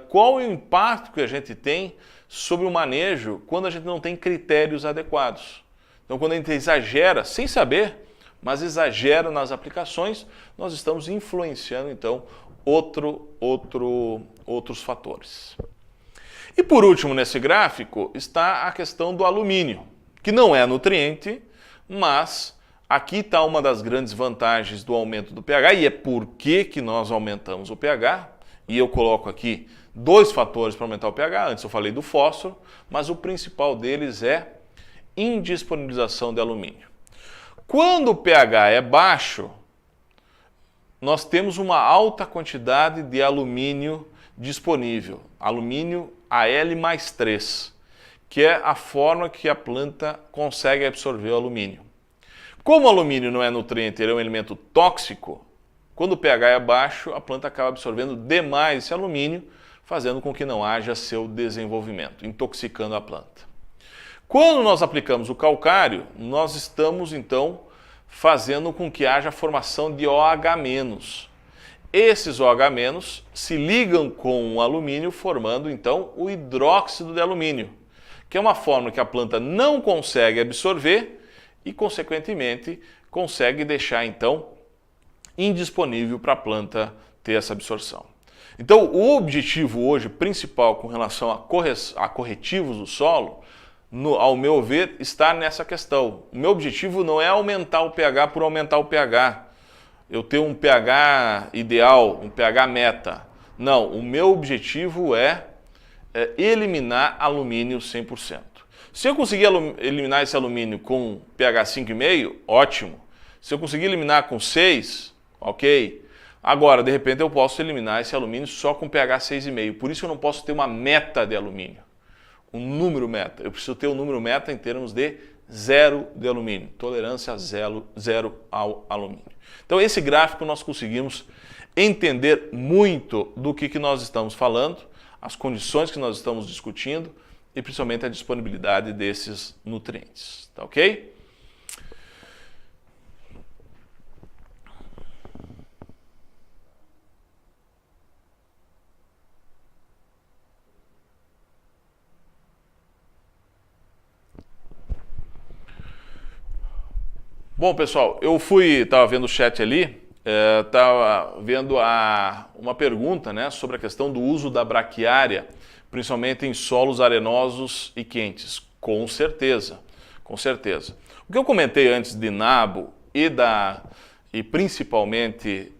qual é o impacto que a gente tem sobre o manejo quando a gente não tem critérios adequados. Então, quando a gente exagera, sem saber, mas exagera nas aplicações, nós estamos influenciando, então, outros fatores. E por último, nesse gráfico, está a questão do alumínio, que não é nutriente, mas aqui está uma das grandes vantagens do aumento do pH, e é por que nós aumentamos o pH, e eu coloco aqui 2 fatores para aumentar o pH, antes eu falei do fósforo, mas o principal deles é indisponibilização de alumínio. Quando o pH é baixo, nós temos uma alta quantidade de alumínio disponível, alumínio Al+3, que é a forma que a planta consegue absorver o alumínio. Como o alumínio não é nutriente, ele é um elemento tóxico, quando o pH é baixo, a planta acaba absorvendo demais esse alumínio, fazendo com que não haja seu desenvolvimento, intoxicando a planta. Quando nós aplicamos o calcário, nós estamos então fazendo com que haja a formação de OH-. Esses OH- se ligam com o alumínio, formando então o hidróxido de alumínio, que é uma forma que a planta não consegue absorver e, consequentemente, consegue deixar então indisponível para a planta ter essa absorção. Então, o objetivo hoje principal com relação a corretivos do solo, ao meu ver, está nessa questão. O meu objetivo não é aumentar o pH por aumentar o pH. Eu tenho um pH ideal, um pH meta. Não, o meu objetivo é eliminar alumínio 100%. Se eu conseguir eliminar esse alumínio com pH 5,5, ótimo. Se eu conseguir eliminar com 6, ok. Agora, de repente, eu posso eliminar esse alumínio só com pH 6,5. Por isso eu não posso ter uma meta de alumínio, um número meta. Eu preciso ter um número meta em termos de zero de alumínio, tolerância zero ao alumínio. Então, esse gráfico nós conseguimos entender muito do que nós estamos falando, as condições que nós estamos discutindo e principalmente a disponibilidade desses nutrientes. Tá ok? Bom, pessoal, eu estava vendo o chat ali, estava vendo uma pergunta, né, sobre a questão do uso da braquiária, principalmente em solos arenosos e quentes. Com certeza, com certeza. O que eu comentei antes de nabo e principalmente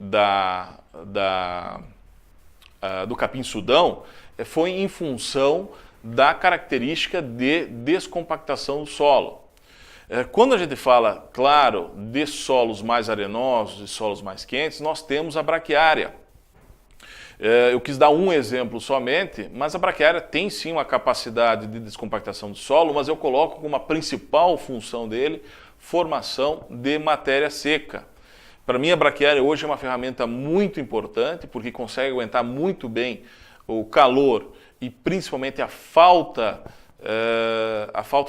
do capim-sudão foi em função da característica de descompactação do solo. Quando a gente fala, claro, de solos mais arenosos e solos mais quentes, nós temos a braquiária. Eu quis dar um exemplo somente, mas a braquiária tem sim uma capacidade de descompactação do solo, mas eu coloco como a principal função dele formação de matéria seca. Para mim, a braquiária hoje é uma ferramenta muito importante, porque consegue aguentar muito bem o calor e principalmente a falta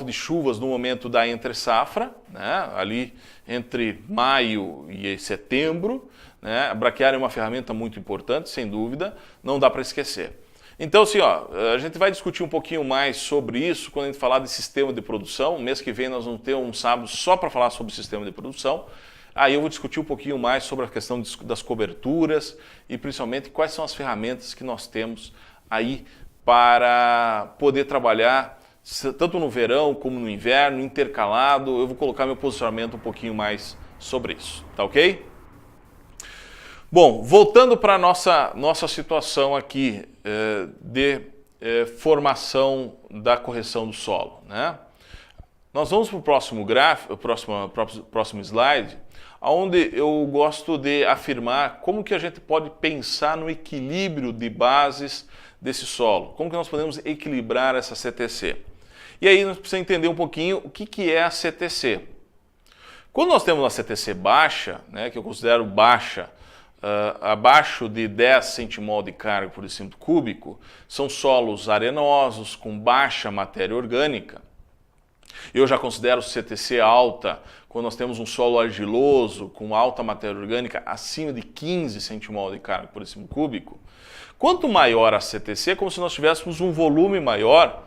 de chuvas no momento da entre-safra, né, ali entre maio e setembro, né, a braquiária é uma ferramenta muito importante, sem dúvida, não dá para esquecer. Então, assim, a gente vai discutir um pouquinho mais sobre isso quando a gente falar de sistema de produção. Mês que vem nós vamos ter um sábado só para falar sobre o sistema de produção. Aí eu vou discutir um pouquinho mais sobre a questão das coberturas e principalmente quais são as ferramentas que nós temos aí para poder trabalhar tanto no verão como no inverno, intercalado. Eu vou colocar meu posicionamento um pouquinho mais sobre isso, tá ok? Bom, voltando para a nossa situação aqui de formação da correção do solo, né? Nós vamos para o próximo gráfico, próximo slide, onde eu gosto de afirmar como que a gente pode pensar no equilíbrio de bases desse solo, como que nós podemos equilibrar essa CTC. E aí nós precisamos entender um pouquinho o que é a CTC. Quando nós temos uma CTC baixa, né, que eu considero baixa, abaixo de 10 centimol de carga por decímetro cúbico, são solos arenosos com baixa matéria orgânica. Eu já considero CTC alta quando nós temos um solo argiloso com alta matéria orgânica acima de 15 centimol de carga por decímetro cúbico. Quanto maior a CTC, é como se nós tivéssemos um volume maior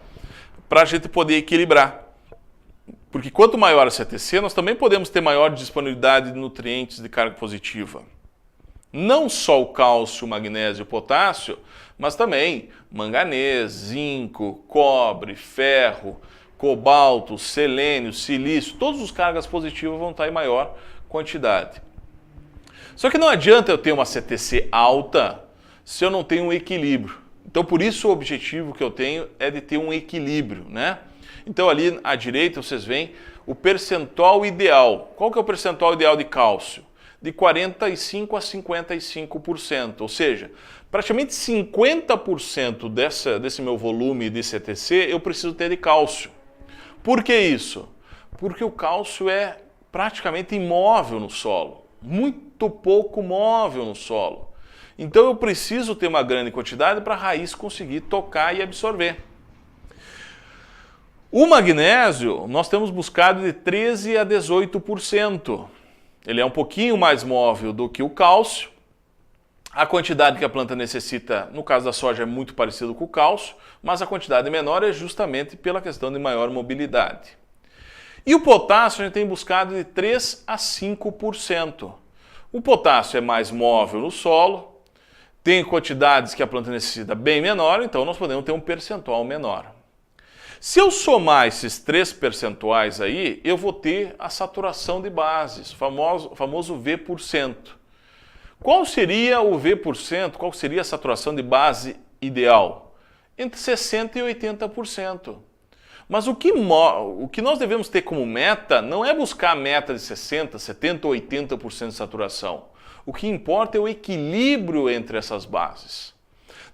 para a gente poder equilibrar. Porque quanto maior a CTC, nós também podemos ter maior disponibilidade de nutrientes de carga positiva. Não só o cálcio, o magnésio e o potássio, mas também manganês, zinco, cobre, ferro, cobalto, selênio, silício, todos os cargas positivas vão estar em maior quantidade. Só que não adianta eu ter uma CTC alta se eu não tenho um equilíbrio. Então, por isso o objetivo que eu tenho é de ter um equilíbrio, né? Então, ali à direita vocês veem o percentual ideal. Qual que é o percentual ideal de cálcio? De 45% a 55%, ou seja, praticamente 50% desse meu volume de CTC eu preciso ter de cálcio. Por que isso? Porque o cálcio é praticamente imóvel no solo, muito pouco móvel no solo. Então eu preciso ter uma grande quantidade para a raiz conseguir tocar e absorver. O magnésio nós temos buscado de 13% a 18%. Ele é um pouquinho mais móvel do que o cálcio. A quantidade que a planta necessita, no caso da soja, é muito parecido com o cálcio, mas a quantidade menor é justamente pela questão de maior mobilidade. E o potássio a gente tem buscado de 3% a 5%. O potássio é mais móvel no solo, tem quantidades que a planta necessita bem menor, então nós podemos ter um percentual menor. Se eu somar esses 3 percentuais aí, eu vou ter a saturação de bases, famoso V%. Qual seria o V%? Qual seria a saturação de base ideal? Entre 60% e 80%. Mas o que nós devemos ter como meta não é buscar a meta de 60%, 70% ou 80% de saturação. O que importa é o equilíbrio entre essas bases.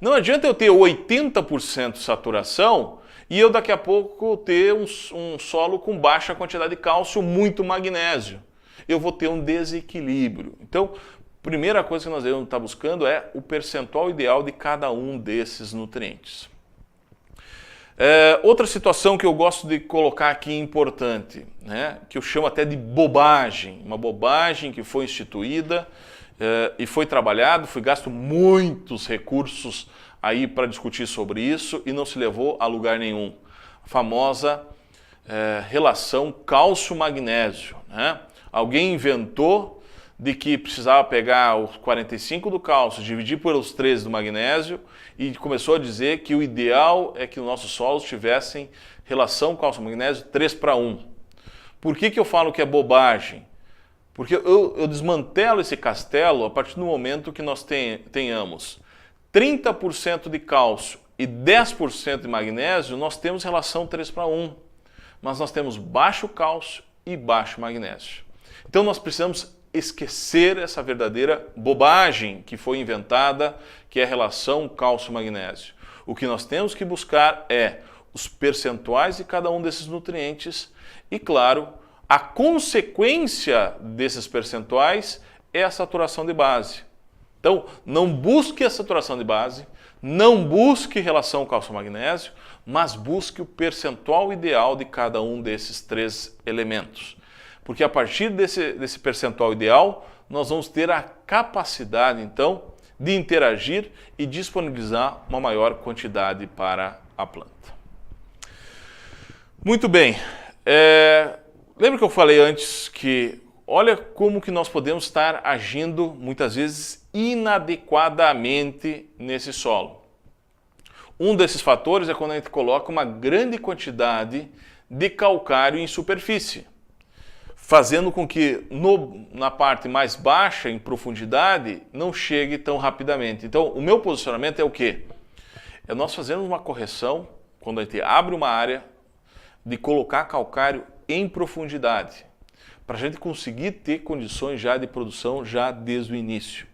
Não adianta eu ter 80% de saturação e eu daqui a pouco ter um solo com baixa quantidade de cálcio, muito magnésio. Eu vou ter um desequilíbrio. Então, primeira coisa que nós devemos estar buscando é o percentual ideal de cada um desses nutrientes. Outra situação que eu gosto de colocar aqui importante, né, que eu chamo até de bobagem, uma bobagem que foi instituída e foi trabalhado, foi gasto muitos recursos aí para discutir sobre isso e não se levou a lugar nenhum. A famosa relação cálcio-magnésio, né? Alguém inventou de que precisava pegar os 45 do cálcio, dividir pelos 13 do magnésio e começou a dizer que o ideal é que os nossos solos tivessem relação cálcio-magnésio 3:1. Por que eu falo que é bobagem? Porque eu desmantelo esse castelo a partir do momento que nós tenhamos 30% de cálcio e 10% de magnésio, nós temos relação 3:1. Mas nós temos baixo cálcio e baixo magnésio. Então nós precisamos esquecer essa verdadeira bobagem que foi inventada, que é a relação cálcio-magnésio. O que nós temos que buscar é os percentuais de cada um desses nutrientes e, claro, a consequência desses percentuais é a saturação de base. Então, não busque a saturação de base, não busque relação cálcio-magnésio, mas busque o percentual ideal de cada um desses três elementos. Porque a partir desse percentual ideal, nós vamos ter a capacidade, então, de interagir e disponibilizar uma maior quantidade para a planta. Muito bem. Lembra que eu falei antes que olha como que nós podemos estar agindo, muitas vezes, inadequadamente nesse solo. Um desses fatores é quando a gente coloca uma grande quantidade de calcário em superfície, fazendo com que na parte mais baixa, em profundidade, não chegue tão rapidamente. Então, o meu posicionamento é o quê? É nós fazermos uma correção, quando a gente abre uma área, de colocar calcário em profundidade, para a gente conseguir ter condições já de produção já desde o início.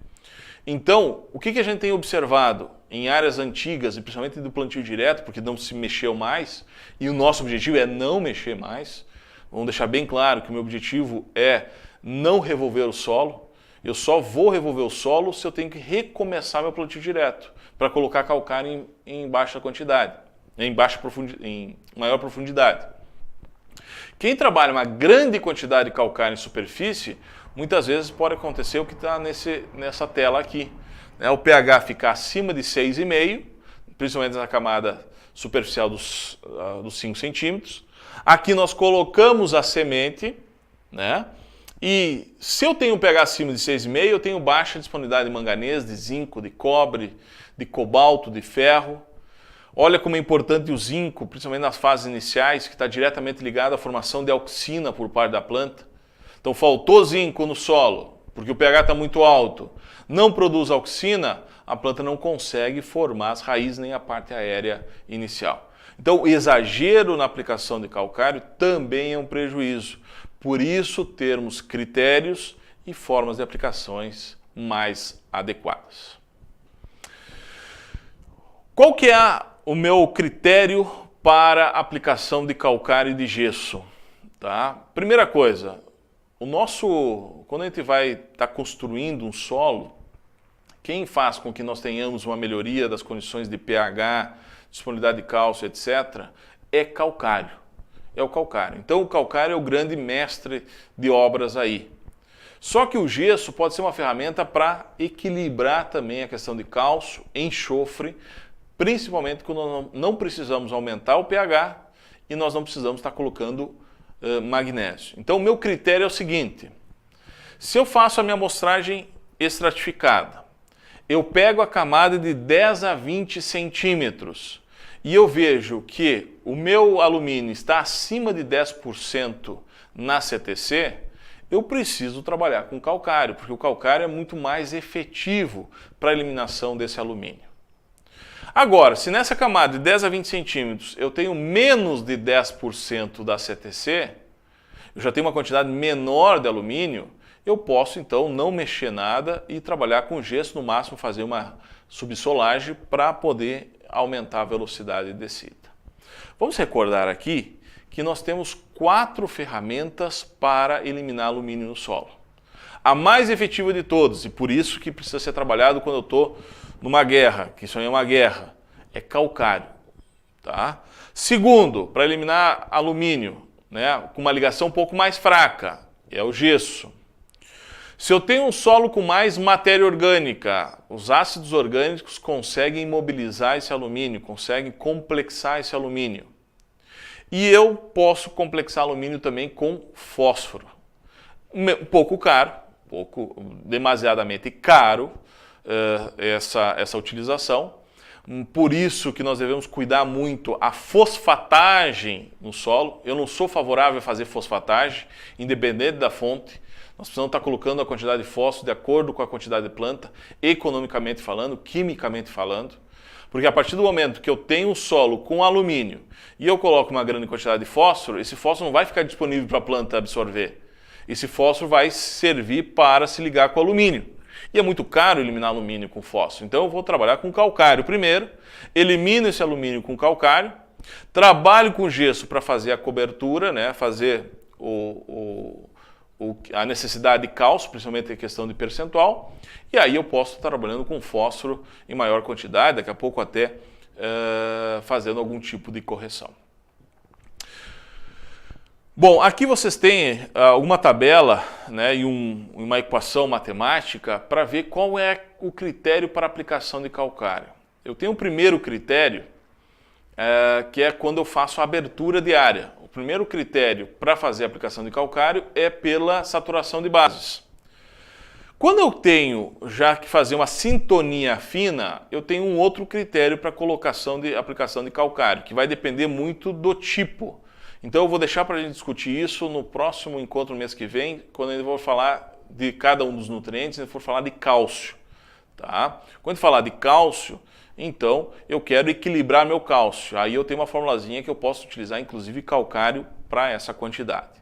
Então, o que a gente tem observado em áreas antigas, e principalmente do plantio direto, porque não se mexeu mais, e o nosso objetivo é não mexer mais. Vamos deixar bem claro que o meu objetivo é não revolver o solo. Eu só vou revolver o solo se eu tenho que recomeçar meu plantio direto, para colocar calcário em baixa quantidade, em maior profundidade. Quem trabalha uma grande quantidade de calcário em superfície, muitas vezes pode acontecer o que está nessa tela aqui. O pH ficar acima de 6,5, principalmente na camada superficial dos 5 centímetros. Aqui nós colocamos a semente, né? E se eu tenho um pH acima de 6,5, eu tenho baixa disponibilidade de manganês, de zinco, de cobre, de cobalto, de ferro. Olha como é importante o zinco, principalmente nas fases iniciais, que está diretamente ligado à formação de auxina por parte da planta. Então faltou zinco no solo, porque o pH está muito alto, não produz auxina, a planta não consegue formar as raízes nem a parte aérea inicial. Então, o exagero na aplicação de calcário também é um prejuízo. Por isso, termos critérios e formas de aplicações mais adequadas. Qual que é o meu critério para a aplicação de calcário e de gesso? Tá? Primeira coisa, quando a gente vai estar construindo um solo, quem faz com que nós tenhamos uma melhoria das condições de pH, disponibilidade de cálcio, etc., é calcário. É o calcário. Então o calcário é o grande mestre de obras aí. Só que o gesso pode ser uma ferramenta para equilibrar também a questão de cálcio, enxofre, principalmente quando não precisamos aumentar o pH e nós não precisamos estar colocando magnésio. Então o meu critério é o seguinte: se eu faço a minha amostragem estratificada, eu pego a camada de 10 a 20 centímetros e eu vejo que o meu alumínio está acima de 10% na CTC, eu preciso trabalhar com calcário, porque o calcário é muito mais efetivo para a eliminação desse alumínio. Agora, se nessa camada de 10 a 20 centímetros eu tenho menos de 10% da CTC, eu já tenho uma quantidade menor de alumínio, eu posso então não mexer nada e trabalhar com gesso, no máximo fazer uma subsolagem para poder aumentar a velocidade de descida. Vamos recordar aqui que nós temos 4 ferramentas para eliminar alumínio no solo. A mais efetiva de todas, e por isso que precisa ser trabalhado quando eu estou numa guerra, que isso aí é uma guerra, é calcário. Tá? Segundo, para eliminar alumínio, né, com uma ligação um pouco mais fraca, é o gesso. Se eu tenho um solo com mais matéria orgânica, os ácidos orgânicos conseguem imobilizar esse alumínio, conseguem complexar esse alumínio. E eu posso complexar alumínio também com fósforo. Um pouco caro, demasiadamente caro essa utilização. Por isso que nós devemos cuidar muito a fosfatagem no solo. Eu não sou favorável a fazer fosfatagem, independente da fonte. Nós precisamos estar colocando a quantidade de fósforo de acordo com a quantidade de planta, economicamente falando, quimicamente falando. Porque a partir do momento que eu tenho um solo com alumínio e eu coloco uma grande quantidade de fósforo, esse fósforo não vai ficar disponível para a planta absorver. Esse fósforo vai servir para se ligar com o alumínio. E é muito caro eliminar alumínio com fósforo. Então eu vou trabalhar com calcário primeiro, elimino esse alumínio com calcário, trabalho com gesso para fazer a cobertura, né, fazer a necessidade de cálcio, principalmente a questão de percentual, e aí eu posso estar trabalhando com fósforo em maior quantidade, daqui a pouco até fazendo algum tipo de correção. Bom, aqui vocês têm uma tabela, né, e uma equação matemática para ver qual é o critério para aplicação de calcário. Eu tenho o primeiro critério, que é quando eu faço a abertura de área. O primeiro critério para fazer a aplicação de calcário é pela saturação de bases. Quando eu tenho já que fazer uma sintonia fina, eu tenho um outro critério para colocação de aplicação de calcário, que vai depender muito do tipo. Então eu vou deixar para a gente discutir isso no próximo encontro no mês que vem, quando eu vou falar de cada um dos nutrientes, eu for falar de cálcio. Tá? Quando eu falar de cálcio, então eu quero equilibrar meu cálcio. Aí eu tenho uma formulazinha que eu posso utilizar, inclusive calcário, para essa quantidade.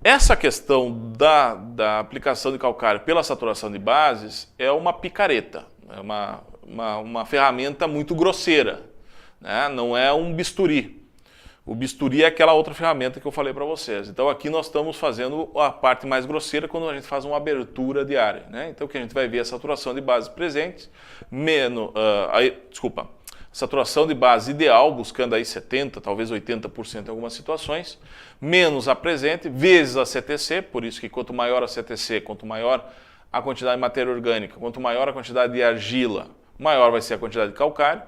Essa questão da aplicação de calcário pela saturação de bases é uma picareta, é uma ferramenta muito grosseira, né? Não é um bisturi. O bisturi é aquela outra ferramenta que eu falei para vocês. Então aqui nós estamos fazendo a parte mais grosseira quando a gente faz uma abertura de área, né? Então que a gente vai ver a saturação de bases presentes, saturação de base ideal, buscando aí 70%, talvez 80% em algumas situações, menos a presente, vezes a CTC, por isso que quanto maior a CTC, quanto maior a quantidade de matéria orgânica, quanto maior a quantidade de argila, maior vai ser a quantidade de calcário,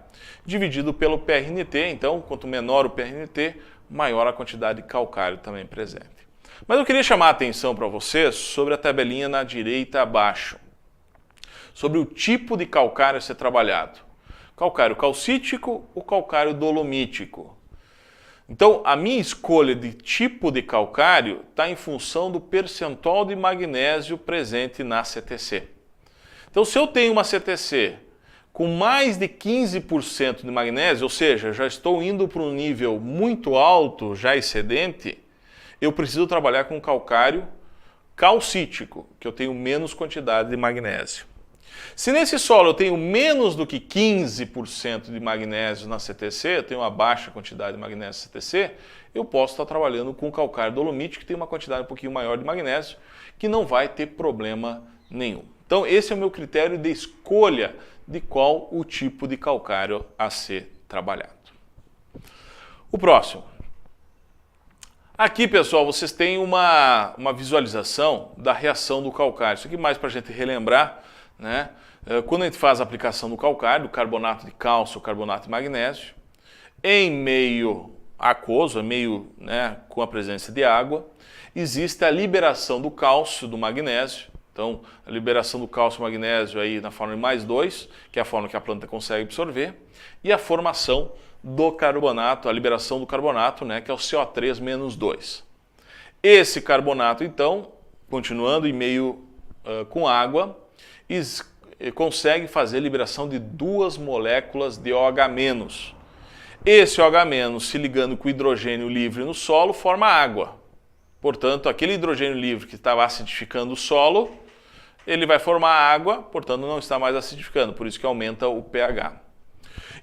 dividido pelo PRNT, então quanto menor o PRNT, maior a quantidade de calcário também presente. Mas eu queria chamar a atenção para vocês sobre a tabelinha na direita abaixo, sobre o tipo de calcário a ser trabalhado. Calcário calcítico ou calcário dolomítico. Então, a minha escolha de tipo de calcário está em função do percentual de magnésio presente na CTC. Então, se eu tenho uma CTC com mais de 15% de magnésio, ou seja, já estou indo para um nível muito alto, já excedente, eu preciso trabalhar com calcário calcítico, que eu tenho menos quantidade de magnésio. Se nesse solo eu tenho menos do que 15% de magnésio na CTC, eu tenho uma baixa quantidade de magnésio na CTC, eu posso estar trabalhando com calcário dolomítico, que tem uma quantidade um pouquinho maior de magnésio, que não vai ter problema nenhum. Então esse é o meu critério de escolha de qual o tipo de calcário a ser trabalhado. O próximo. Aqui, pessoal, vocês têm uma visualização da reação do calcário. Isso aqui mais para a gente relembrar, né? Quando a gente faz a aplicação do calcário, do carbonato de cálcio, carbonato de magnésio, em meio aquoso, meio, né, com a presença de água, existe a liberação do cálcio, do magnésio. Então, a liberação do cálcio e magnésio aí na forma de mais 2, que é a forma que a planta consegue absorver, e a formação do carbonato, a liberação do carbonato, né, que é o CO3 menos 2. Esse carbonato, então, continuando em meio com água, consegue fazer a liberação de 2 moléculas de OH-. Esse OH- se ligando com o hidrogênio livre no solo forma água. Portanto, aquele hidrogênio livre que estava acidificando o solo, ele vai formar água, portanto não está mais acidificando, por isso que aumenta o pH.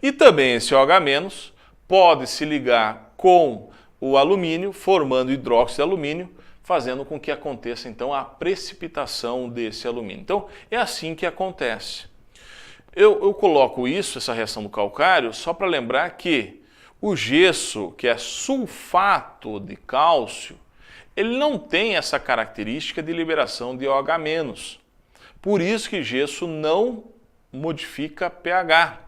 E também esse OH- pode se ligar com o alumínio, formando hidróxido de alumínio, fazendo com que aconteça então a precipitação desse alumínio. Então é assim que acontece. Eu coloco isso, essa reação do calcário, só para lembrar que o gesso, que é sulfato de cálcio, ele não tem essa característica de liberação de OH-. Por isso que gesso não modifica pH.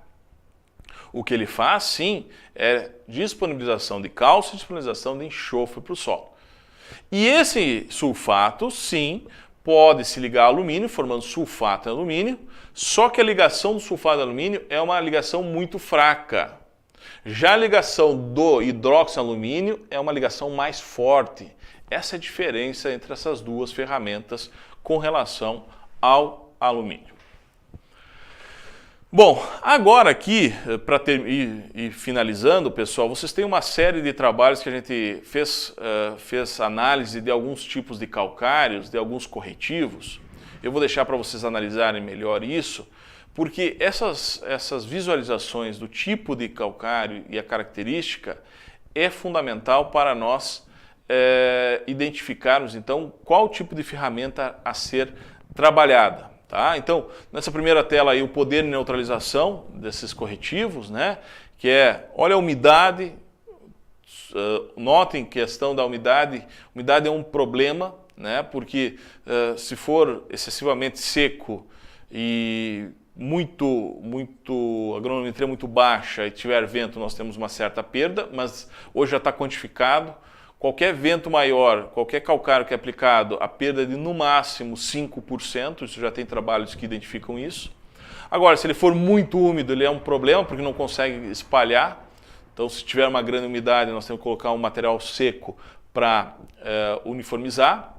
O que ele faz, sim, é disponibilização de cálcio e disponibilização de enxofre para o solo. E esse sulfato, sim, pode se ligar ao alumínio, formando sulfato de alumínio, só que a ligação do sulfato de alumínio é uma ligação muito fraca. Já a ligação do hidróxido de alumínio é uma ligação mais forte. Essa é a diferença entre essas duas ferramentas com relação ao alumínio. Bom, agora aqui, para ir finalizando, pessoal, vocês têm uma série de trabalhos que a gente fez análise de alguns tipos de calcários, de alguns corretivos. Eu vou deixar para vocês analisarem melhor isso, porque essas visualizações do tipo de calcário e a característica é fundamental para nós identificarmos, então, qual tipo de ferramenta a ser trabalhada. Tá? Então, nessa primeira tela aí, o poder de neutralização desses corretivos, né? Que é, olha a umidade, notem questão da umidade, umidade é um problema, né? Porque se for excessivamente seco e a granulometria muito baixa e tiver vento, nós temos uma certa perda, mas hoje já está quantificado. Qualquer vento maior, qualquer calcário que é aplicado, a perda é de no máximo 5%, isso já tem trabalhos que identificam isso. Agora, se ele for muito úmido, ele é um problema, porque não consegue espalhar. Então, se tiver uma grande umidade, nós temos que colocar um material seco para uniformizar.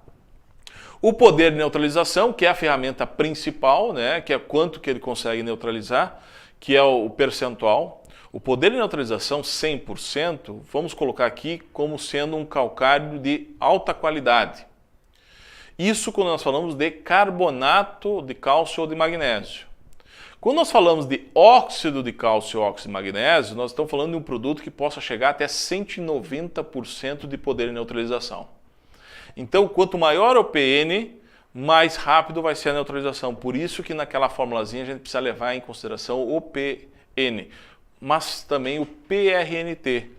O poder de neutralização, que é a ferramenta principal, né, que é quanto que ele consegue neutralizar, que é o percentual. O poder de neutralização 100%, vamos colocar aqui como sendo um calcário de alta qualidade. Isso quando nós falamos de carbonato de cálcio ou de magnésio. Quando nós falamos de óxido de cálcio, óxido de magnésio, nós estamos falando de um produto que possa chegar até 190% de poder de neutralização. Então, quanto maior o PN, mais rápido vai ser a neutralização. Por isso que naquela formulazinha a gente precisa levar em consideração o PN, mas também o PRNT.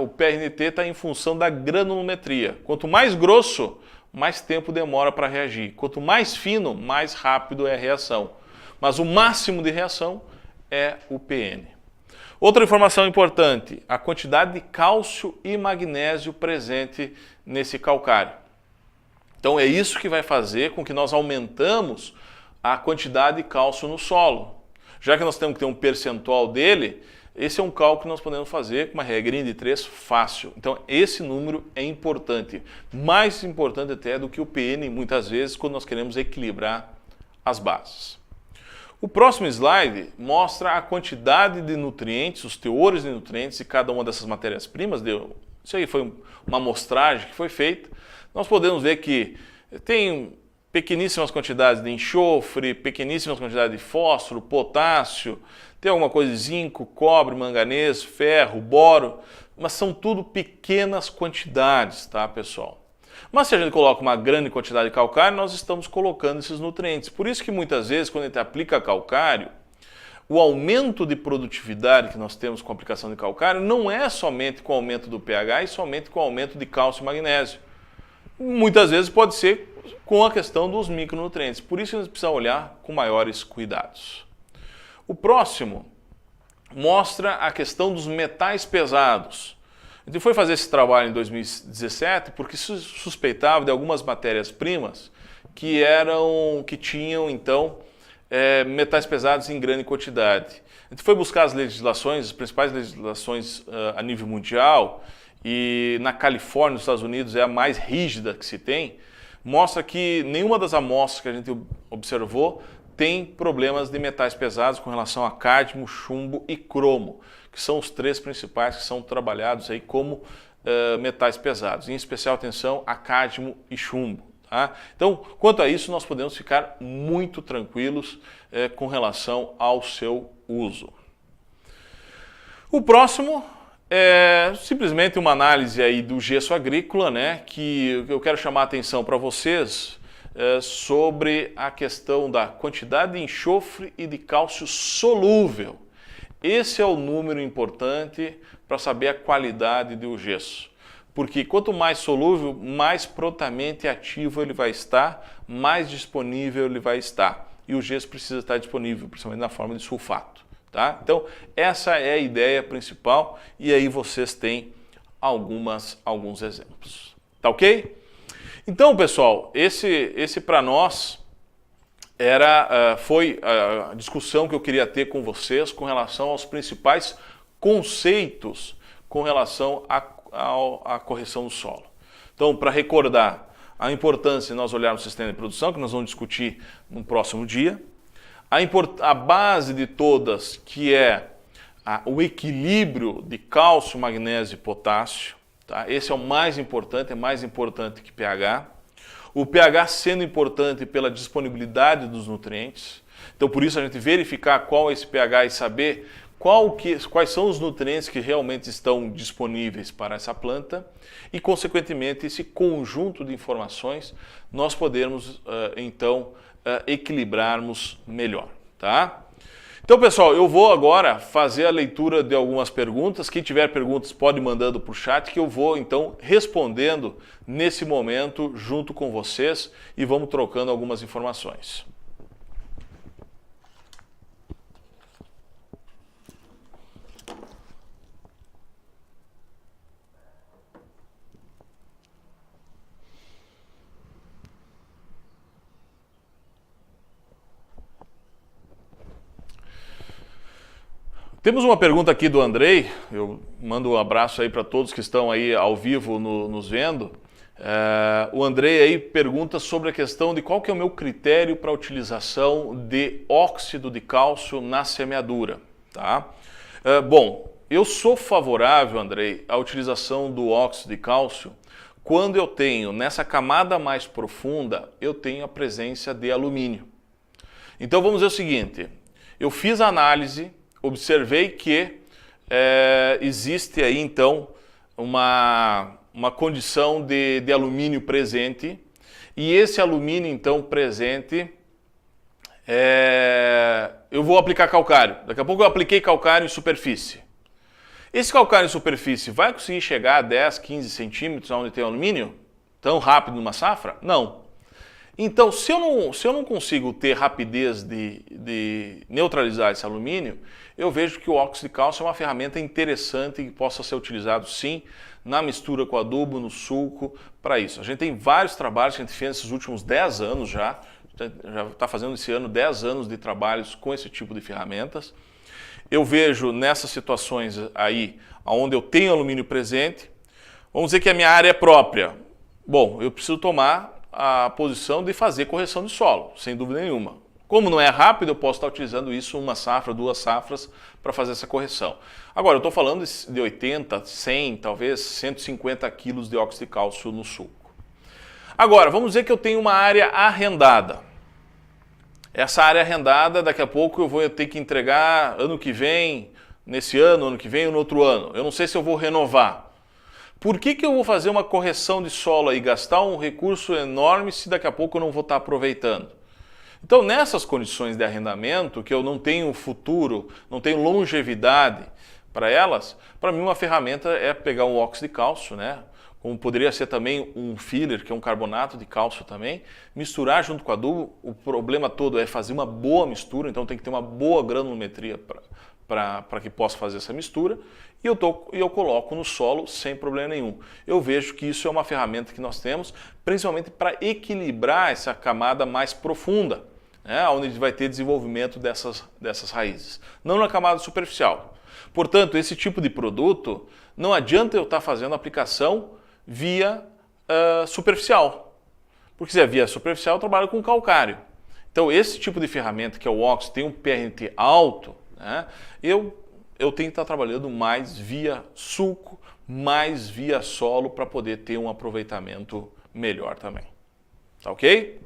O PRNT está em função da granulometria. Quanto mais grosso, mais tempo demora para reagir. Quanto mais fino, mais rápido é a reação. Mas o máximo de reação é o PN. Outra informação importante, a quantidade de cálcio e magnésio presente nesse calcário. Então é isso que vai fazer com que nós aumentamos a quantidade de cálcio no solo. Já que nós temos que ter um percentual dele, esse é um cálculo que nós podemos fazer com uma regrinha de 3 fácil. Então esse número é importante, mais importante até do que o PN muitas vezes quando nós queremos equilibrar as bases. O próximo slide mostra a quantidade de nutrientes, os teores de nutrientes de cada uma dessas matérias-primas. Isso aí foi uma amostragem que foi feita. Nós podemos ver que tem pequeníssimas quantidades de enxofre, pequeníssimas quantidades de fósforo, potássio, tem alguma coisa de zinco, cobre, manganês, ferro, boro, mas são tudo pequenas quantidades, tá, pessoal? Mas se a gente coloca uma grande quantidade de calcário, nós estamos colocando esses nutrientes. Por isso que muitas vezes, quando a gente aplica calcário, o aumento de produtividade que nós temos com a aplicação de calcário não é somente com o aumento do pH e somente com o aumento de cálcio e magnésio. Muitas vezes pode ser com a questão dos micronutrientes. Por isso a gente precisa olhar com maiores cuidados. O próximo mostra a questão dos metais pesados. A gente foi fazer esse trabalho em 2017 porque suspeitava de algumas matérias-primas que tinham então metais pesados em grande quantidade. A gente foi buscar as legislações, as principais legislações a nível mundial, e na Califórnia, nos Estados Unidos, é a mais rígida que se tem, mostra que nenhuma das amostras que a gente observou tem problemas de metais pesados com relação a cádmio, chumbo e cromo, que são os 3 principais que são trabalhados aí como metais pesados, em especial atenção a cádmio e chumbo. Tá? Então, quanto a isso, nós podemos ficar muito tranquilos com relação ao seu uso. O próximo é simplesmente uma análise aí do gesso agrícola, né, que eu quero chamar a atenção para vocês sobre a questão da quantidade de enxofre e de cálcio solúvel. Esse é o número importante para saber a qualidade do gesso. Porque quanto mais solúvel, mais prontamente ativo ele vai estar, mais disponível ele vai estar. E o gesso precisa estar disponível, principalmente na forma de sulfato. Tá? Então, essa é a ideia principal e aí vocês têm alguns exemplos. Tá ok? Então, pessoal, esse para nós foi a discussão que eu queria ter com vocês com relação aos principais conceitos com relação à correção do solo. Então, para recordar a importância de nós olharmos o sistema de produção, que nós vamos discutir no próximo dia, a base de todas, que é o equilíbrio de cálcio, magnésio e potássio. Tá? Esse é o mais importante, é mais importante que pH. O pH sendo importante pela disponibilidade dos nutrientes. Então, por isso, a gente verificar qual é esse pH e saber quais são os nutrientes que realmente estão disponíveis para essa planta e, consequentemente, esse conjunto de informações nós podemos, então, equilibrarmos melhor, tá? Então, pessoal, eu vou agora fazer a leitura de algumas perguntas. Quem tiver perguntas pode ir mandando para o chat que eu vou, então, respondendo nesse momento junto com vocês e vamos trocando algumas informações. Temos uma pergunta aqui do Andrei, eu mando um abraço aí para todos que estão aí ao vivo nos vendo. O Andrei aí pergunta sobre a questão de qual que é o meu critério para a utilização de óxido de cálcio na semeadura. Tá? Bom, eu sou favorável, Andrei, à utilização do óxido de cálcio quando eu tenho, nessa camada mais profunda, eu tenho a presença de alumínio. Então vamos dizer o seguinte, eu fiz a análise, observei que existe aí então uma condição de alumínio presente e esse alumínio então presente eu vou aplicar calcário. Daqui a pouco eu apliquei calcário em superfície. Esse calcário em superfície vai conseguir chegar a 10, 15 centímetros onde tem alumínio tão rápido numa safra? Não. Então, se eu não consigo ter rapidez de neutralizar esse alumínio, eu vejo que o óxido de cálcio é uma ferramenta interessante que possa ser utilizado sim na mistura com adubo, no sulco, para isso. A gente tem vários trabalhos que a gente fez nesses últimos 10 anos já está fazendo esse ano 10 anos de trabalhos com esse tipo de ferramentas. Eu vejo nessas situações aí, onde eu tenho alumínio presente, vamos dizer que a minha área é própria. Bom, eu preciso tomar a posição de fazer correção de solo, sem dúvida nenhuma. Como não é rápido, eu posso estar utilizando isso uma safra, 2 safras para fazer essa correção. Agora, eu estou falando de 80, 100, talvez 150 quilos de óxido de cálcio no sulco. Agora, vamos dizer que eu tenho uma área arrendada. Essa área arrendada, daqui a pouco eu vou ter que entregar ano que vem, nesse ano que vem ou no outro ano. Eu não sei se eu vou renovar. Por que eu vou fazer uma correção de solo e gastar um recurso enorme se daqui a pouco eu não vou estar aproveitando? Então, nessas condições de arrendamento, que eu não tenho futuro, não tenho longevidade para elas, para mim uma ferramenta é pegar um óxido de cálcio, né? Como poderia ser também um filler, que é um carbonato de cálcio também, misturar junto com adubo. O problema todo é fazer uma boa mistura, então tem que ter uma boa granulometria para que possa fazer essa mistura, e eu coloco no solo sem problema nenhum. Eu vejo que isso é uma ferramenta que nós temos, principalmente para equilibrar essa camada mais profunda, né, onde vai ter desenvolvimento dessas raízes, não na camada superficial. Portanto, esse tipo de produto, não adianta eu estar fazendo aplicação via superficial, porque se é via superficial eu trabalho com calcário. Então, esse tipo de ferramenta, que é o óxido, tem um PRT alto, né, eu tenho que estar trabalhando mais via sulco, mais via solo para poder ter um aproveitamento melhor também. Tá ok?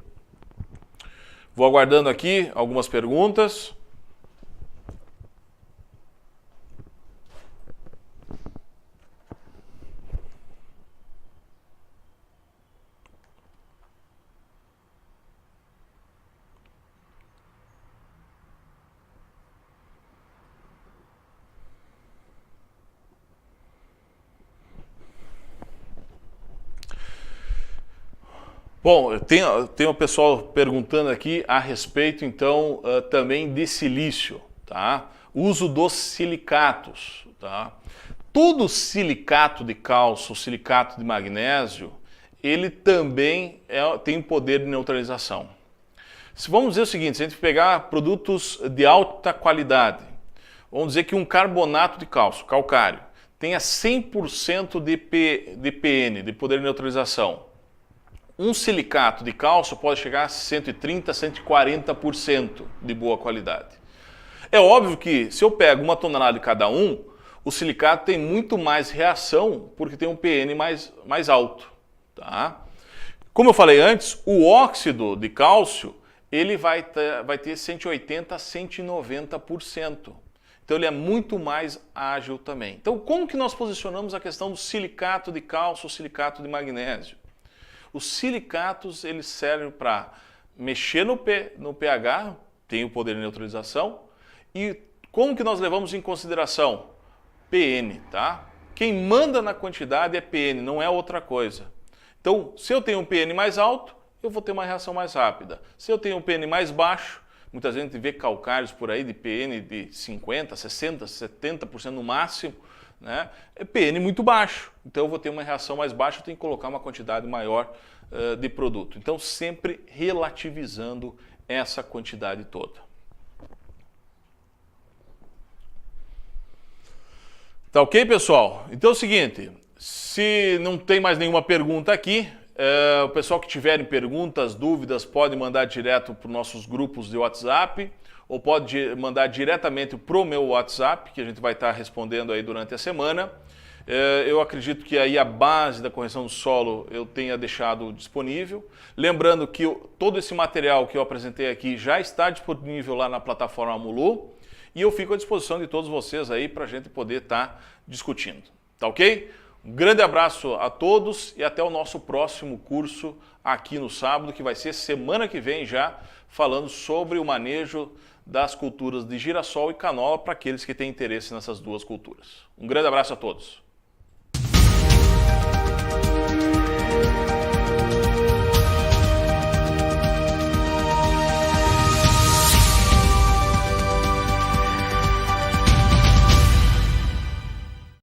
Vou aguardando aqui algumas perguntas. Bom, tem o pessoal perguntando aqui a respeito, então, também de silício, tá? Uso dos silicatos, tá? Todo silicato de cálcio, silicato de magnésio, ele também tem poder de neutralização. Vamos dizer o seguinte, se a gente pegar produtos de alta qualidade, vamos dizer que um carbonato de cálcio, calcário, tenha 100% de PN, de poder de neutralização. Um silicato de cálcio pode chegar a 130%, 140% de boa qualidade. É óbvio que se eu pego 1 tonelada de cada um, o silicato tem muito mais reação porque tem um PN mais alto. Tá? Como eu falei antes, o óxido de cálcio ele vai ter 180% a 190%. Então ele é muito mais ágil também. Então como que nós posicionamos a questão do silicato de cálcio ou silicato de magnésio? Os silicatos eles servem para mexer no pH, tem o poder de neutralização, e como que nós levamos em consideração? PN, tá? Quem manda na quantidade é PN, não é outra coisa. Então, se eu tenho um PN mais alto, eu vou ter uma reação mais rápida. Se eu tenho um PN mais baixo, muitas vezes a gente vê calcários por aí de PN de 50%, 60%, 70% no máximo, né? É PN muito baixo, então eu vou ter uma reação mais baixa, eu tenho que colocar uma quantidade maior de produto. Então sempre relativizando essa quantidade toda. Tá ok, pessoal? Então é o seguinte, se não tem mais nenhuma pergunta aqui, o pessoal que tiverem perguntas, dúvidas, pode mandar direto para os nossos grupos de WhatsApp, ou pode mandar diretamente para o meu WhatsApp, que a gente vai estar respondendo aí durante a semana. Eu acredito que aí a base da correção do solo eu tenha deixado disponível. Lembrando que todo esse material que eu apresentei aqui já está disponível lá na plataforma Mulu, e eu fico à disposição de todos vocês aí para a gente poder estar discutindo. Tá ok? Um grande abraço a todos e até o nosso próximo curso aqui no sábado, que vai ser semana que vem já, falando sobre o manejo das culturas de girassol e canola para aqueles que têm interesse nessas duas culturas. Um grande abraço a todos.